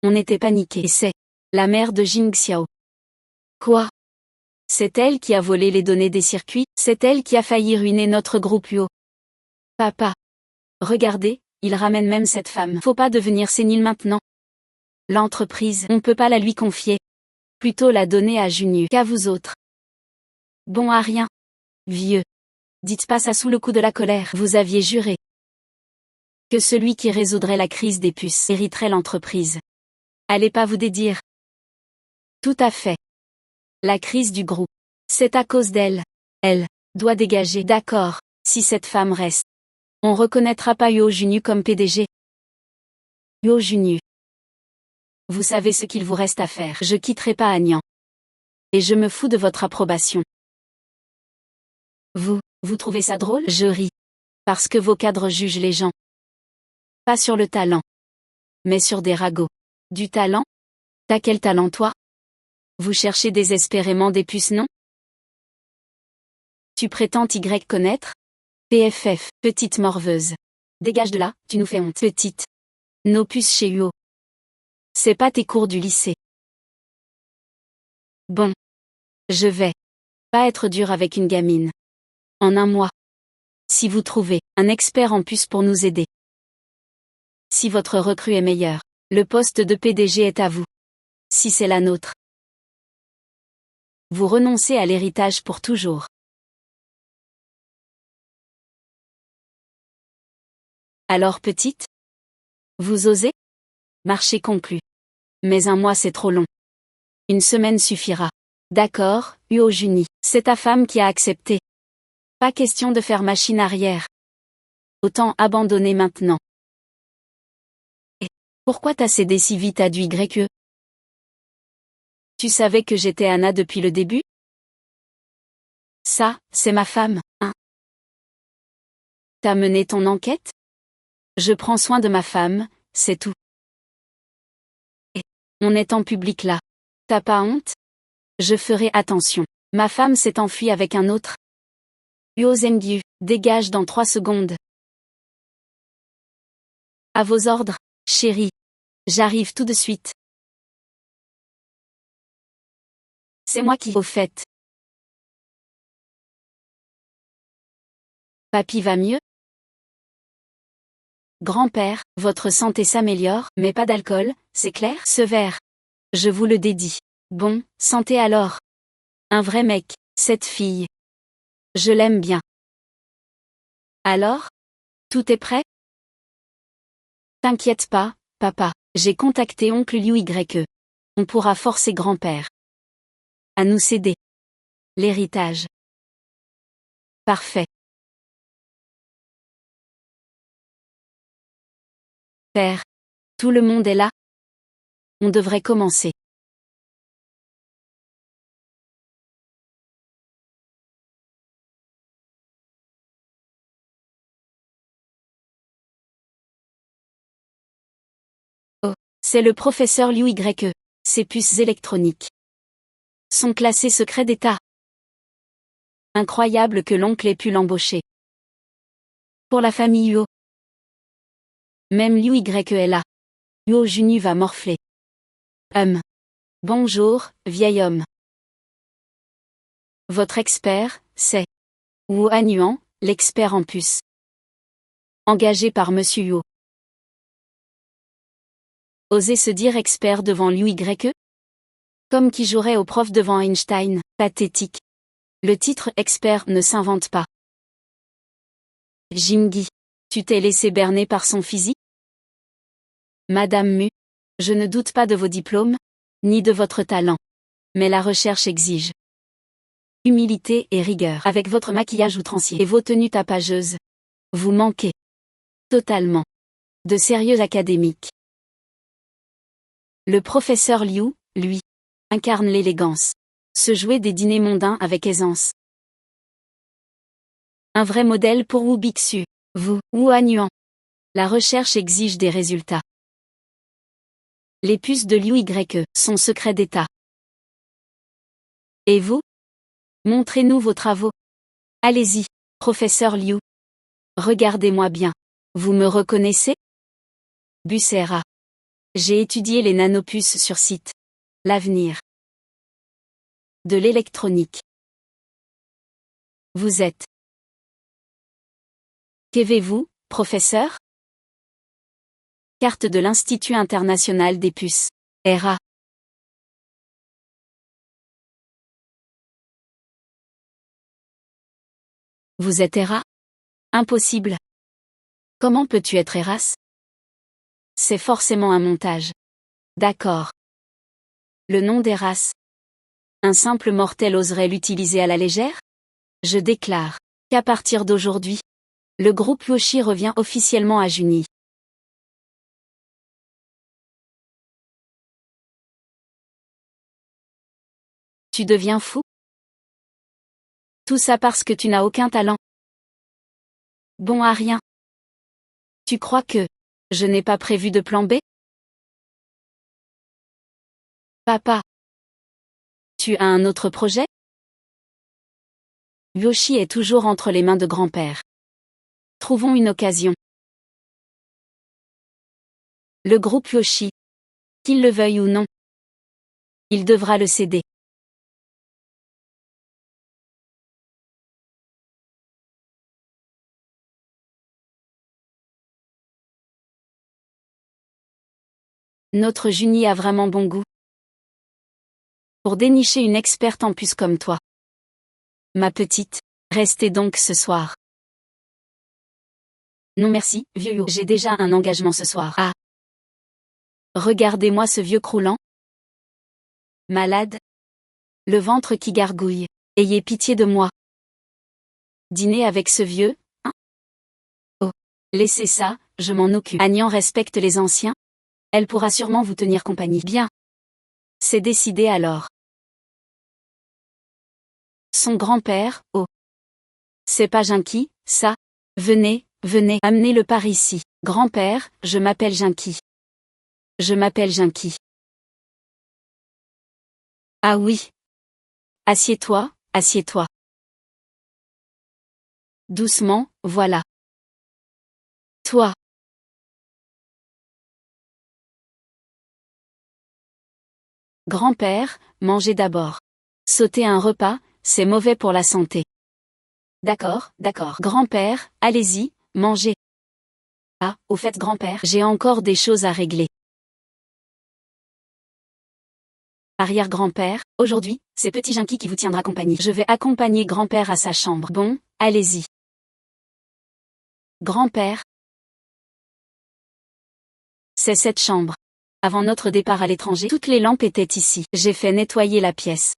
On était paniqués. Et c'est la mère de Jing Xiao. Quoi? C'est elle qui a volé les données des circuits, c'est elle qui a failli ruiner notre groupe Yo. Papa. Regardez, il ramène même cette femme. Faut pas devenir sénile maintenant. L'entreprise, on peut pas la lui confier. Plutôt la donner à Junyu qu'à vous autres. Bon à rien. Vieux. Dites pas ça sous le coup de la colère. Vous aviez juré que celui qui résoudrait la crise des puces hériterait l'entreprise. Allez pas vous dédire. Tout à fait. La crise du groupe. C'est à cause d'elle. Elle doit dégager. D'accord, si cette femme reste. On reconnaîtra pas Yo Junyu comme PDG. Yo Junyu. Vous savez ce qu'il vous reste à faire. Je quitterai pas Agnan. Et je me fous de votre approbation. Vous trouvez ça drôle? Je ris. Parce que vos cadres jugent les gens. Pas sur le talent. Mais sur des ragots. Du talent? T'as quel talent toi? Vous cherchez désespérément des puces non? Tu prétends Y connaître? PFF, petite morveuse. Dégage de là, tu nous fais honte. Petite. Nos puces chez UO. C'est pas tes cours du lycée. Bon. Je vais pas être dur avec une gamine. En un mois. Si vous trouvez un expert en puces pour nous aider. Si votre recrue est meilleure, le poste de PDG est à vous. Si c'est la nôtre. Vous renoncez à l'héritage pour toujours. Alors petite? Vous osez? Marché conclu. Mais un mois c'est trop long. Une semaine suffira. D'accord, Uo Juni. C'est ta femme qui a accepté. Pas question de faire machine arrière. Autant abandonner maintenant. Et pourquoi t'as cédé si vite à du YE? Tu savais que j'étais Anna depuis le début? Ça, c'est ma femme, hein? T'as mené ton enquête? Je prends soin de ma femme, c'est tout. Et on est en public là. T'as pas honte? Je ferai attention. Ma femme s'est enfuie avec un autre. Yo Zengyu, dégage dans 3 secondes. À vos ordres, chérie. J'arrive tout de suite. C'est moi qui, au fait. Papy va mieux? Grand-père, votre santé s'améliore, mais pas d'alcool, c'est clair? Ce verre. Je vous le dédie. Bon, santé alors. Un vrai mec, cette fille. Je l'aime bien. Alors? Tout est prêt? T'inquiète pas, papa, j'ai contacté oncle Liu YE. On pourra forcer grand-père à nous céder l'héritage. Parfait. Père. Tout le monde est là? On devrait commencer. Oh, c'est le professeur Liu YE. Ces puces électroniques. sont classés secret d'État. Incroyable que l'oncle ait pu l'embaucher. Pour la famille Huo. Même Liu YELA. Huo Junu va morfler. Bonjour, vieil homme. Votre expert, c'est Wu Anyuan, l'expert en puces. Engagé par Monsieur Huo. Oser se dire expert devant Liu YE? Comme qui jouerait au prof devant Einstein, pathétique. Le titre expert ne s'invente pas. Jingyi, tu t'es laissé berner par son physique? Madame Mu, je ne doute pas de vos diplômes, ni de votre talent. Mais la recherche exige humilité et rigueur. Avec votre maquillage outrancier et vos tenues tapageuses, vous manquez totalement de sérieux académique. Le professeur Liu, lui, incarne l'élégance. Se jouer des dîners mondains avec aisance. Un vrai modèle pour Wu Bixu, vous, Wu Anyuan. La recherche exige des résultats. Les puces de Liu YE sont secret d'État. Et vous? Montrez-nous vos travaux. Allez-y, professeur Liu. Regardez-moi bien. Vous me reconnaissez? Bussera. J'ai étudié les nanopuces sur site. L'avenir de l'électronique. Vous êtes. Qu'avez-vous, professeur? Carte de l'Institut international des puces. ERA. Vous êtes ERA? Impossible. Comment peux-tu être ERAS? C'est forcément un montage. D'accord. Le nom d'ERAS. Un simple mortel oserait l'utiliser à la légère? Je déclare qu'à partir d'aujourd'hui, le groupe Yoshi revient officiellement à Juni. Tu deviens fou? Tout ça parce que tu n'as aucun talent. Bon à rien. Tu crois que je n'ai pas prévu de plan B? Papa. Tu as un autre projet? Yoshi est toujours entre les mains de grand-père. Trouvons une occasion. Le groupe Yoshi, qu'il le veuille ou non, il devra le céder. Notre Juni a vraiment bon goût pour dénicher une experte en puces comme toi. Ma petite, restez donc ce soir. Non merci, vieux Yo. J'ai déjà un engagement ce soir. Ah. Regardez-moi ce vieux croulant. Malade. Le ventre qui gargouille. Ayez pitié de moi. Dîner avec ce vieux, hein? Oh. Laissez ça, je m'en occupe. Agnan respecte les anciens. Elle pourra sûrement vous tenir compagnie. Bien. C'est décidé alors. Son grand-père, oh. C'est pas Jinky, ça. Venez, venez, amenez-le par ici. Grand-père, je m'appelle Jinky. Je m'appelle Jinky. Ah oui. Assieds-toi, assieds-toi. Doucement, voilà. Toi. Grand-père, mangez d'abord. Sauter un repas, c'est mauvais pour la santé. D'accord, d'accord. Grand-père, allez-y, mangez. Ah, au fait grand-père, j'ai encore des choses à régler. Arrière-grand-père, aujourd'hui, c'est petit Jinky qui vous tiendra compagnie. Je vais accompagner grand-père à sa chambre. Bon, allez-y. Grand-père. C'est cette chambre. Avant notre départ à l'étranger, toutes les lampes étaient ici. J'ai fait nettoyer la pièce.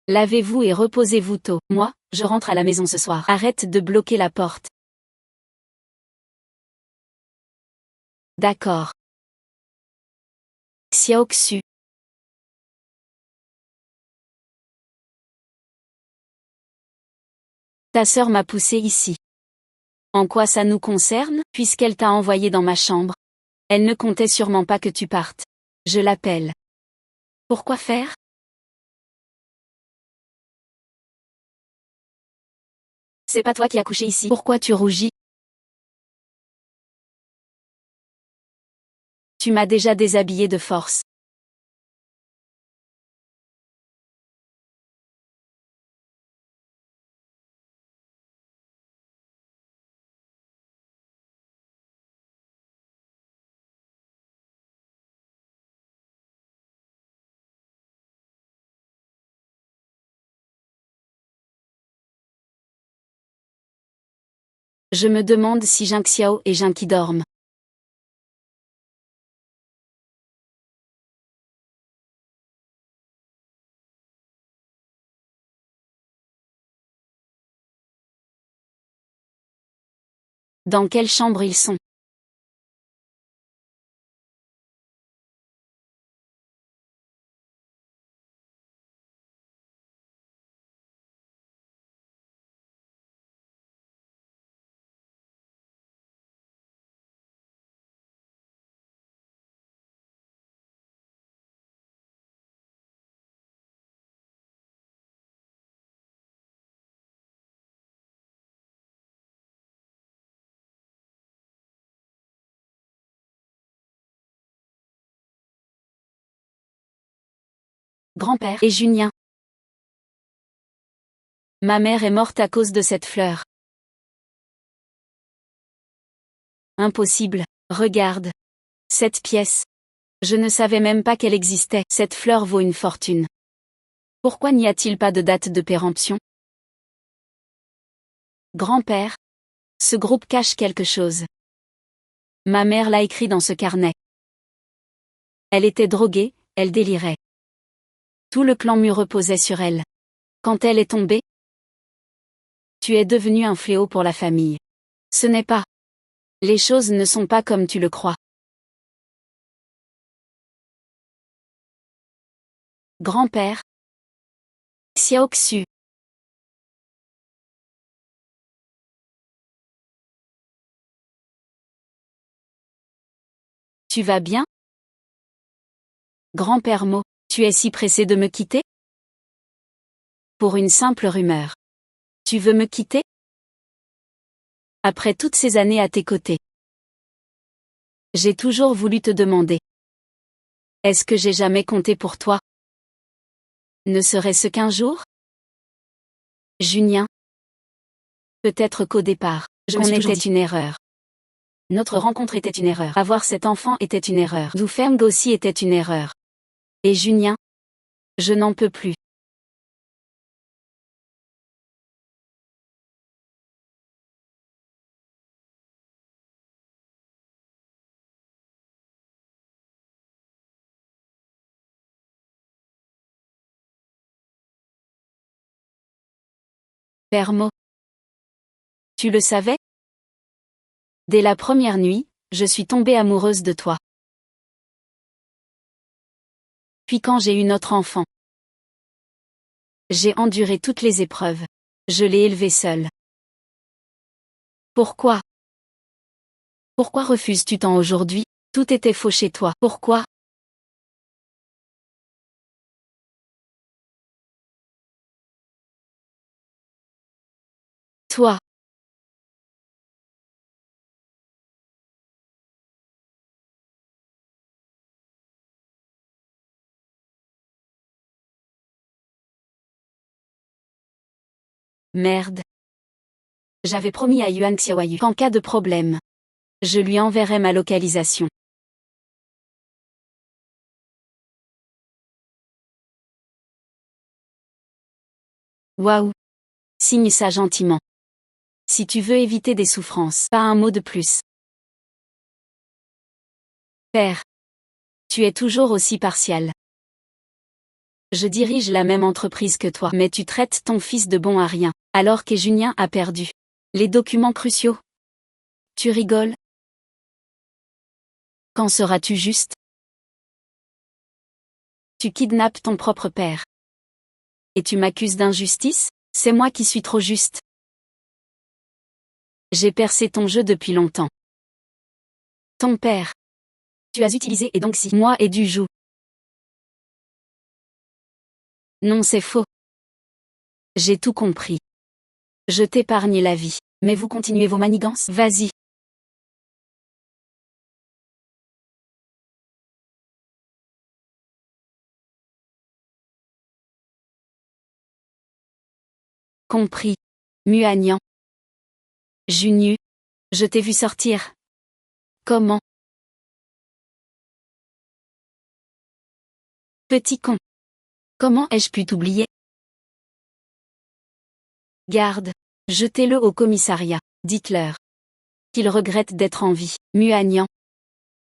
Lavez-vous et reposez-vous tôt. Moi, je rentre à la maison ce soir. Arrête de bloquer la porte. D'accord. Xiaoxu. Ta sœur m'a poussé ici. En quoi ça nous concerne, puisqu'elle t'a envoyé dans ma chambre? Elle ne comptait sûrement pas que tu partes. Je l'appelle. Pourquoi faire? C'est pas toi qui as couché ici. Pourquoi tu rougis? Tu m'as déjà déshabillé de force. Je me demande si Jing Xiao et Jing Qi dorment. Dans quelle chambre ils sont? Grand-père et Junien. Ma mère est morte à cause de cette fleur. Impossible. Regarde. Cette pièce. Je ne savais même pas qu'elle existait. Cette fleur vaut une fortune. Pourquoi n'y a-t-il pas de date de péremption? Grand-père. Ce groupe cache quelque chose. Ma mère l'a écrit dans ce carnet. Elle était droguée, elle délirait. Tout le clan Mu reposait sur elle. Quand elle est tombée, tu es devenu un fléau pour la famille. Ce n'est pas. Les choses ne sont pas comme tu le crois. Grand-père. Xiao Xu. Tu vas bien? Grand-père Mo, tu es si pressé de me quitter? Pour une simple rumeur. Tu veux me quitter? Après toutes ces années à tes côtés. J'ai toujours voulu te demander. Est-ce que j'ai jamais compté pour toi? Ne serait-ce qu'un jour? Junien. Peut-être qu'au départ, on était une erreur. Notre rencontre était une erreur. Avoir cet enfant était une erreur. Zhu Feng aussi était une erreur. Et Junien? Je n'en peux plus. Père Mo. Tu le savais? Dès la première nuit, je suis tombée amoureuse de toi. Puis quand j'ai eu notre enfant, j'ai enduré toutes les épreuves. Je l'ai élevé seule. Pourquoi? Pourquoi refuses-tu tant aujourd'hui? Tout était faux chez toi. Pourquoi? Toi. Merde. J'avais promis à Yuan Xiaoyu qu'en cas de problème, je lui enverrai ma localisation. Waouh. Signe ça gentiment. Si tu veux éviter des souffrances, pas un mot de plus. Père. Tu es toujours aussi partial. Je dirige la même entreprise que toi, mais tu traites ton fils de bon à rien, alors que Junien a perdu les documents cruciaux. Tu rigoles? Quand seras-tu juste? Tu kidnappes ton propre père. Et tu m'accuses d'injustice? C'est moi qui suis trop juste. J'ai percé ton jeu depuis longtemps. Ton père. Tu as utilisé et donc si moi et du joug. Non, c'est faux. J'ai tout compris. Je t'épargne la vie. Mais vous continuez vos manigances? Vas-y. Compris. Muagnan. Junu. Je t'ai vu sortir. Comment? Petit con. Comment ai-je pu t'oublier? Garde. Jetez-le au commissariat. Dites-leur qu'il regrette d'être en vie. Muagnan.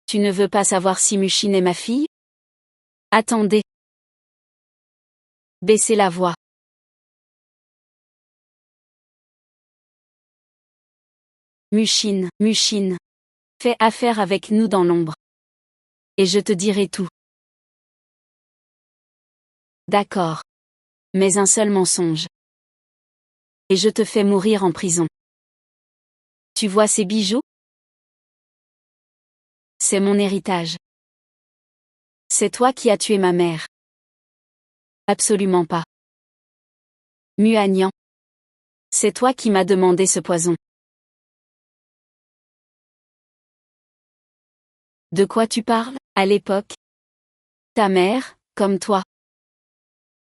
Tu ne veux pas savoir si Muchine est ma fille? Attendez. Baissez la voix. Muchine, Muchine. Fais affaire avec nous dans l'ombre. Et je te dirai tout. D'accord. Mais un seul mensonge. Et je te fais mourir en prison. Tu vois ces bijoux? C'est mon héritage. C'est toi qui as tué ma mère. Absolument pas. Muagnan. C'est toi qui m'as demandé ce poison. De quoi tu parles? À l'époque, ta mère, comme toi,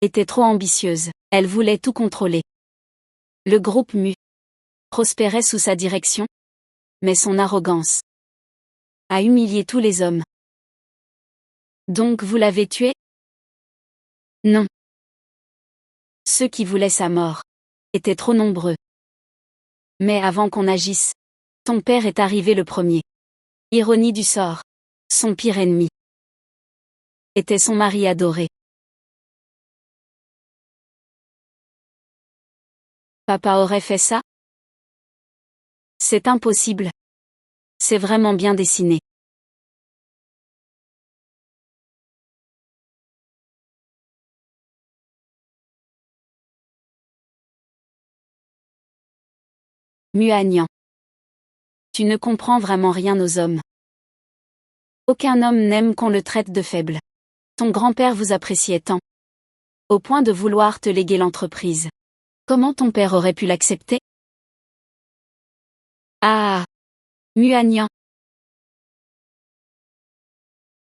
était trop ambitieuse. Elle voulait tout contrôler. Le groupe Mu prospérait sous sa direction, mais son arrogance a humilié tous les hommes. Donc vous l'avez tué? Non. Ceux qui voulaient sa mort étaient trop nombreux. Mais avant qu'on agisse, ton père est arrivé le premier. Ironie du sort. Son pire ennemi était son mari adoré. Papa aurait fait ça? C'est impossible. C'est vraiment bien dessiné. Muagnan. Tu ne comprends vraiment rien aux hommes. Aucun homme n'aime qu'on le traite de faible. Ton grand-père vous appréciait tant, au point de vouloir te léguer l'entreprise. Comment ton père aurait pu l'accepter? Ah! Muagnan.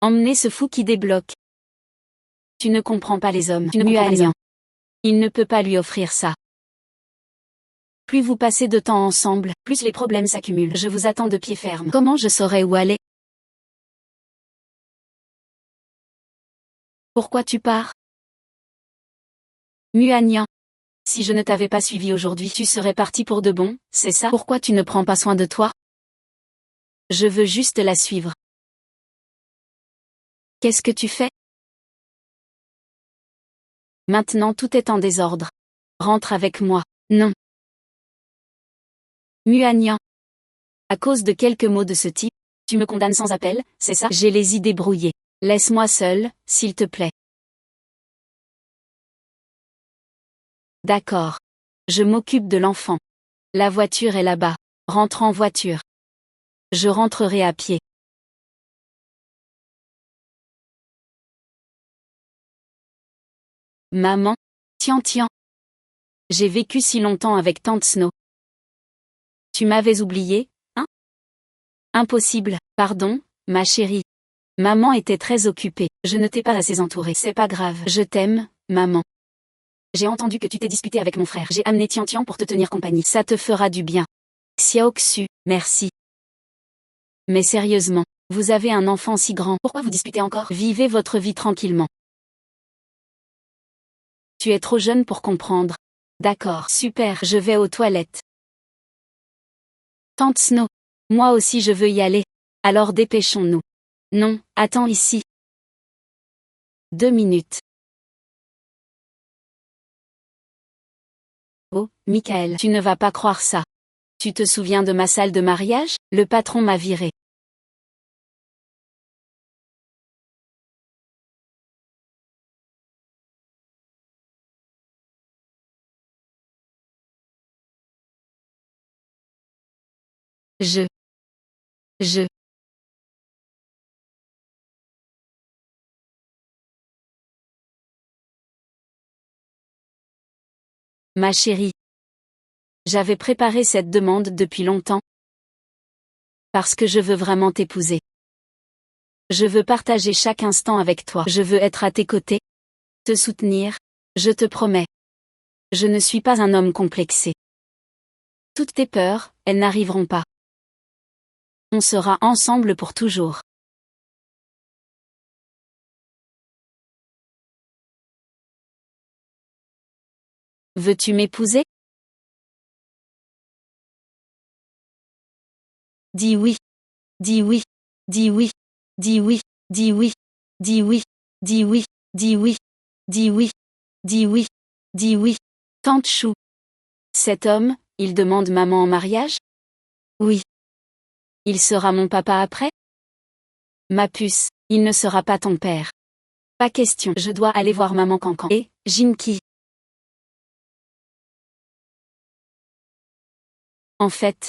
Emmenez ce fou qui débloque. Tu ne comprends pas les hommes. Muagnan. Il ne peut pas lui offrir ça. Plus vous passez de temps ensemble, plus les problèmes s'accumulent. Je vous attends de pied ferme. Comment je saurais où aller? Pourquoi tu pars? Muagnan. Si je ne t'avais pas suivi aujourd'hui, tu serais parti pour de bon, c'est ça? Pourquoi tu ne prends pas soin de toi? Je veux juste la suivre. Qu'est-ce que tu fais? Maintenant tout est en désordre. Rentre avec moi. Non. Muagnan. À cause de quelques mots de ce type, tu me condamnes sans appel, c'est ça? J'ai les idées brouillées. Laisse-moi seul, s'il te plaît. D'accord. Je m'occupe de l'enfant. La voiture est là-bas. Rentre en voiture. Je rentrerai à pied. Maman? Tiens tiens. J'ai vécu si longtemps avec tante Snow. Tu m'avais oublié, hein? Impossible, pardon, ma chérie. Maman était très occupée. Je ne t'ai pas assez entourée. C'est pas grave. Je t'aime, maman. J'ai entendu que tu t'es disputé avec mon frère. J'ai amené Tian Tian pour te tenir compagnie. Ça te fera du bien. Xiao Xu, merci. Mais sérieusement, vous avez un enfant si grand. Pourquoi vous disputez encore? Vivez votre vie tranquillement. Tu es trop jeune pour comprendre. D'accord, super, je vais aux toilettes. Tante Snow. Moi aussi je veux y aller. Alors dépêchons-nous. Non, attends ici. 2 minutes. Oh, Michael, tu ne vas pas croire ça. Tu te souviens de ma salle de mariage? Le patron m'a viré. Je. Je. Ma chérie. J'avais préparé cette demande depuis longtemps. Parce que je veux vraiment t'épouser. Je veux partager chaque instant avec toi. Je veux être à tes côtés. Te soutenir. Je te promets. Je ne suis pas un homme complexé. Toutes tes peurs, elles n'arriveront pas. On sera ensemble pour toujours. Veux-tu m'épouser? Dis oui. Dis oui. Dis oui. Dis oui. Dis oui. Dis oui. Dis oui. Dis oui. Dis oui. Dis oui. Dis oui. Tante Chou. Cet homme, il demande maman en mariage? Oui. Il sera mon papa après? Ma puce, il ne sera pas ton père. Pas question. Je dois aller voir maman Cancan. Et, Jinky. En fait.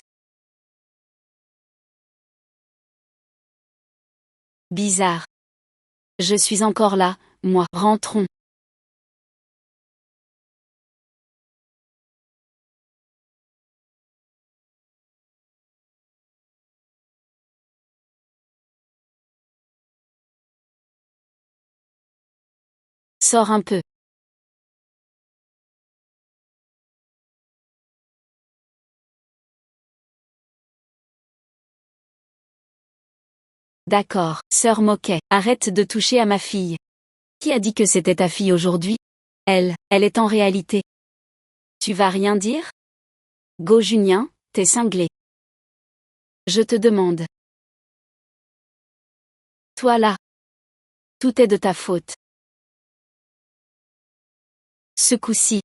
Bizarre. Je suis encore là, moi. Rentrons. Sors un peu. D'accord, sœur Moquet, arrête de toucher à ma fille. Qui a dit que c'était ta fille aujourd'hui? Elle est en réalité. Tu vas rien dire? Go Junien, t'es cinglé. Je te demande. Toi là. Tout est de ta faute. Ce coup-ci.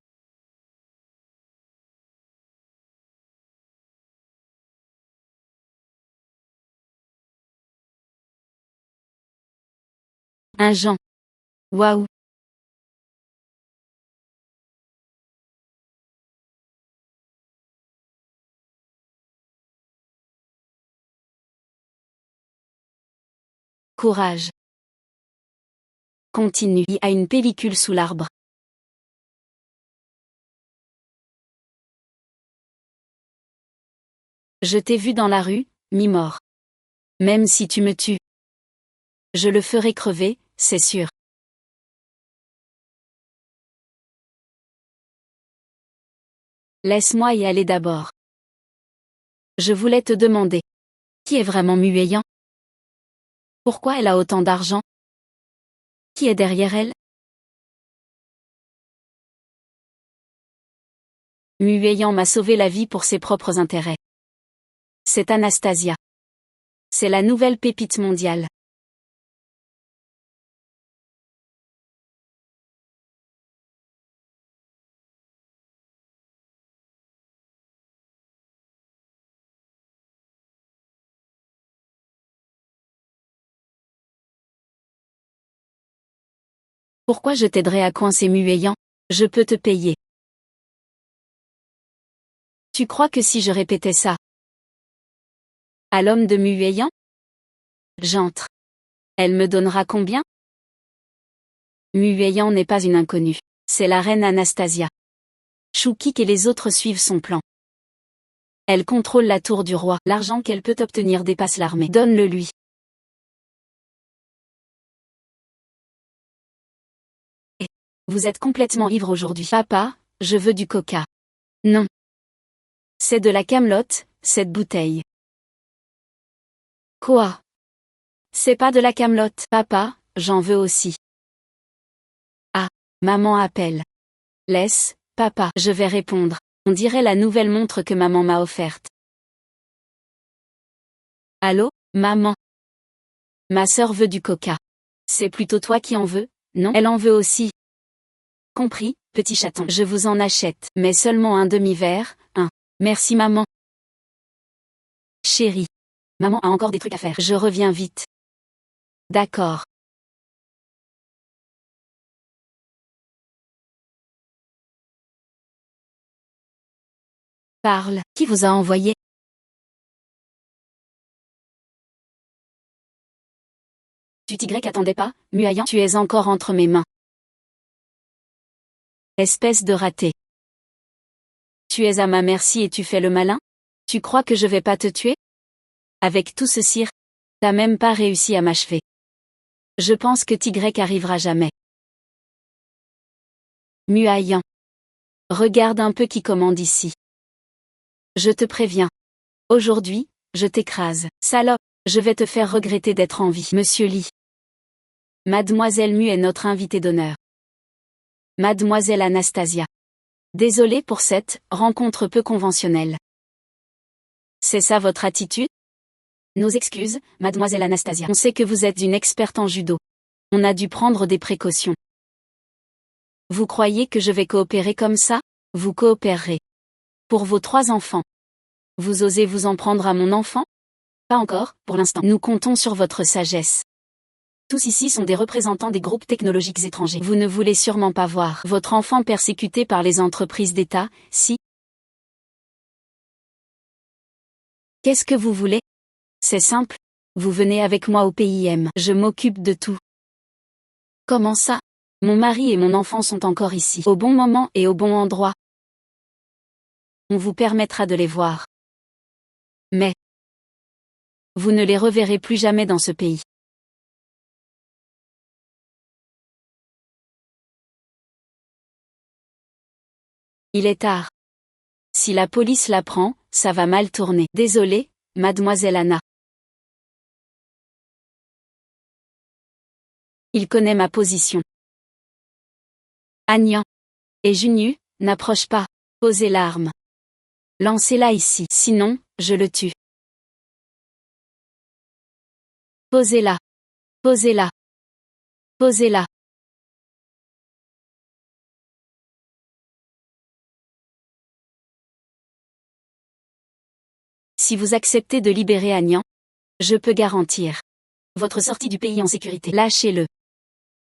Un Jean. Waouh. Courage. Continue. Il y a une pellicule sous l'arbre. Je t'ai vu dans la rue, mi-mort. Même si tu me tues. Je le ferai crever, c'est sûr. Laisse-moi y aller d'abord. Je voulais te demander. Qui est vraiment Mueyan? Pourquoi elle a autant d'argent? Qui est derrière elle? Mueyan m'a sauvé la vie pour ses propres intérêts. C'est Anastasia. C'est la nouvelle pépite mondiale. Pourquoi je t'aiderais à coincer Mueyan? Je peux te payer. Tu crois que si je répétais ça à l'homme de Mueyan? J'entre. Elle me donnera combien? Mueyan n'est pas une inconnue. C'est la reine Anastasia. Choukik et les autres suivent son plan. Elle contrôle la tour du roi. L'argent qu'elle peut obtenir dépasse l'armée. Donne-le lui. Et vous êtes complètement ivre aujourd'hui. Papa, je veux du coca. Non. C'est de la camelote, cette bouteille. Quoi? C'est pas de la camelote. Papa, j'en veux aussi. Ah, maman appelle. Laisse, papa. Je vais répondre. On dirait la nouvelle montre que maman m'a offerte. Allô, maman? Ma sœur veut du coca. C'est plutôt toi qui en veux, non? Elle en veut aussi. Compris, petit chaton. Je vous en achète, mais seulement un demi-verre, un. Merci maman. Chérie. Maman a encore des trucs à faire. Je reviens vite. D'accord. Parle. Qui vous a envoyé? Tu Y attendais pas, Muayan. Tu es encore entre mes mains. Espèce de raté. Tu es à ma merci et tu fais le malin? Tu crois que je vais pas te tuer? Avec tout ce cire, t'as même pas réussi à m'achever. Je pense que Tigrec arrivera jamais. Muaillant. Regarde un peu qui commande ici. Je te préviens. Aujourd'hui, je t'écrase. Salope, je vais te faire regretter d'être en vie. Monsieur Lee. Mademoiselle Mu est notre invitée d'honneur. Mademoiselle Anastasia. Désolée pour cette rencontre peu conventionnelle. C'est ça votre attitude? Nos excuses, mademoiselle Anastasia. On sait que vous êtes une experte en judo. On a dû prendre des précautions. Vous croyez que je vais coopérer comme ça? Vous coopérerez. Pour vos 3 enfants. Vous osez vous en prendre à mon enfant? Pas encore, pour l'instant. Nous comptons sur votre sagesse. Tous ici sont des représentants des groupes technologiques étrangers. Vous ne voulez sûrement pas voir votre enfant persécuté par les entreprises d'État, si. Qu'est-ce que vous voulez? C'est simple. Vous venez avec moi au PIM. Je m'occupe de tout. Comment ça? Mon mari et mon enfant sont encore ici. Au bon moment et au bon endroit. On vous permettra de les voir. Mais vous ne les reverrez plus jamais dans ce pays. Il est tard. Si la police l'apprend, ça va mal tourner. Désolée, mademoiselle Anna. Il connaît ma position. Agnan. Et Junu, n'approche pas. Posez l'arme. Lancez-la ici. Sinon, je le tue. Posez-la. Posez-la. Posez-la. Si vous acceptez de libérer Agnan, je peux garantir votre sortie du pays en sécurité. Lâchez-le.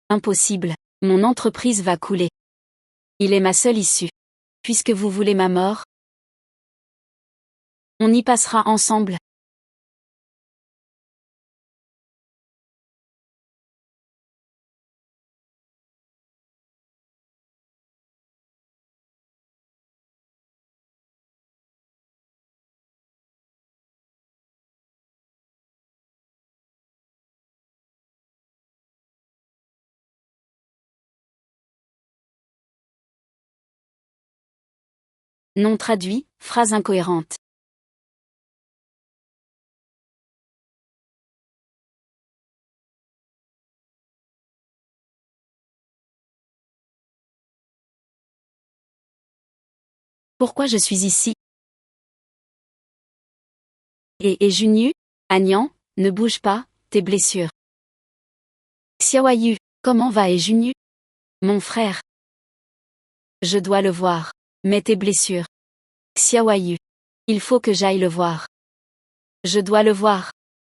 Impossible. Mon entreprise va couler. Il est ma seule issue. Puisque vous voulez ma mort, on y passera ensemble. Non traduit, phrase incohérente. Pourquoi je suis ici? Et Junu? Agnan, ne bouge pas, tes blessures. Xiaoyu, comment va Junu? Mon frère. Je dois le voir. Mais tes blessures. Xiaoyu. Il faut que j'aille le voir. Je dois le voir.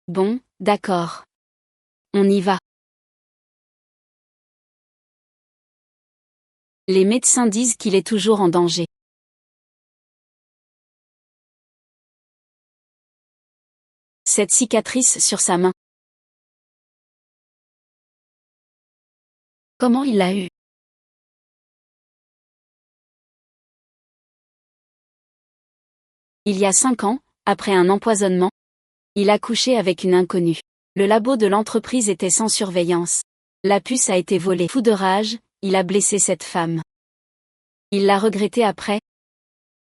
Bon, d'accord. On y va. Les médecins disent qu'il est toujours en danger. Cette cicatrice sur sa main. Comment il l'a eue? Il y a 5 ans, après un empoisonnement, il a couché avec une inconnue. Le labo de l'entreprise était sans surveillance. La puce a été volée. Fou de rage, il a blessé cette femme. Il l'a regretté après,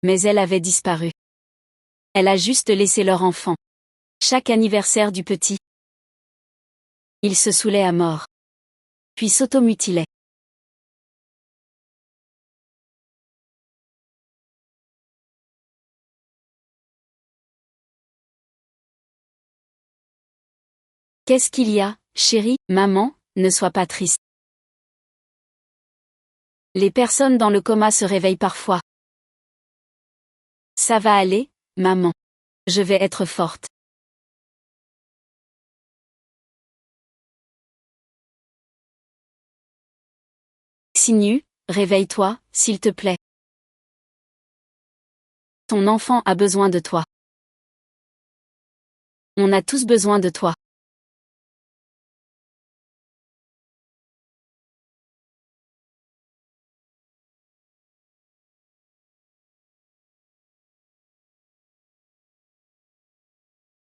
mais elle avait disparu. Elle a juste laissé leur enfant. Chaque anniversaire du petit, il se saoulait à mort. Puis s'automutilait. Qu'est-ce qu'il y a, chérie? Maman, ne sois pas triste. Les personnes dans le coma se réveillent parfois. Ça va aller, maman. Je vais être forte. Xinyu, réveille-toi, s'il te plaît. Ton enfant a besoin de toi. On a tous besoin de toi.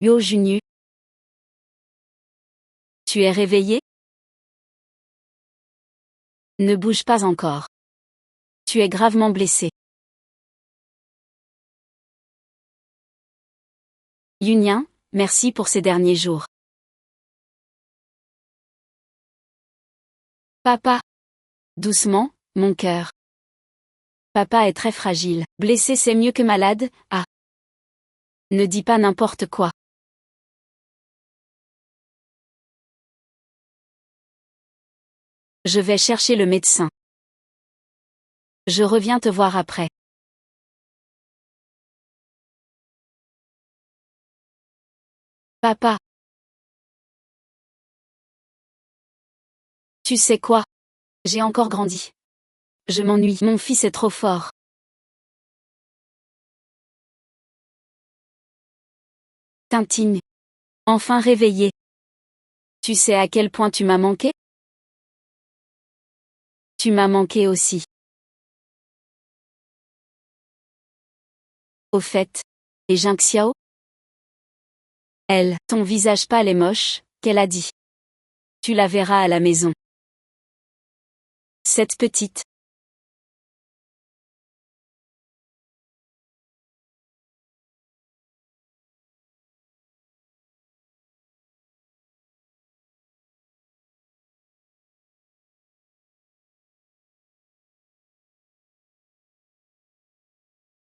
Yo Junyu. Tu es réveillé? Ne bouge pas encore. Tu es gravement blessé. Yunyan, merci pour ces derniers jours. Papa. Doucement, mon cœur. Papa est très fragile. Blessé c'est mieux que malade, ah. Ne dis pas n'importe quoi. Je vais chercher le médecin. Je reviens te voir après. Papa. Tu sais quoi? J'ai encore grandi. Je m'ennuie. Mon fils est trop fort. Tintine. Enfin réveillé. Tu sais à quel point tu m'as manqué? Tu m'as manqué aussi. Au fait. Et Jinxiao? Elle, ton visage pâle est moche, qu'elle a dit. Tu la verras à la maison. Cette petite.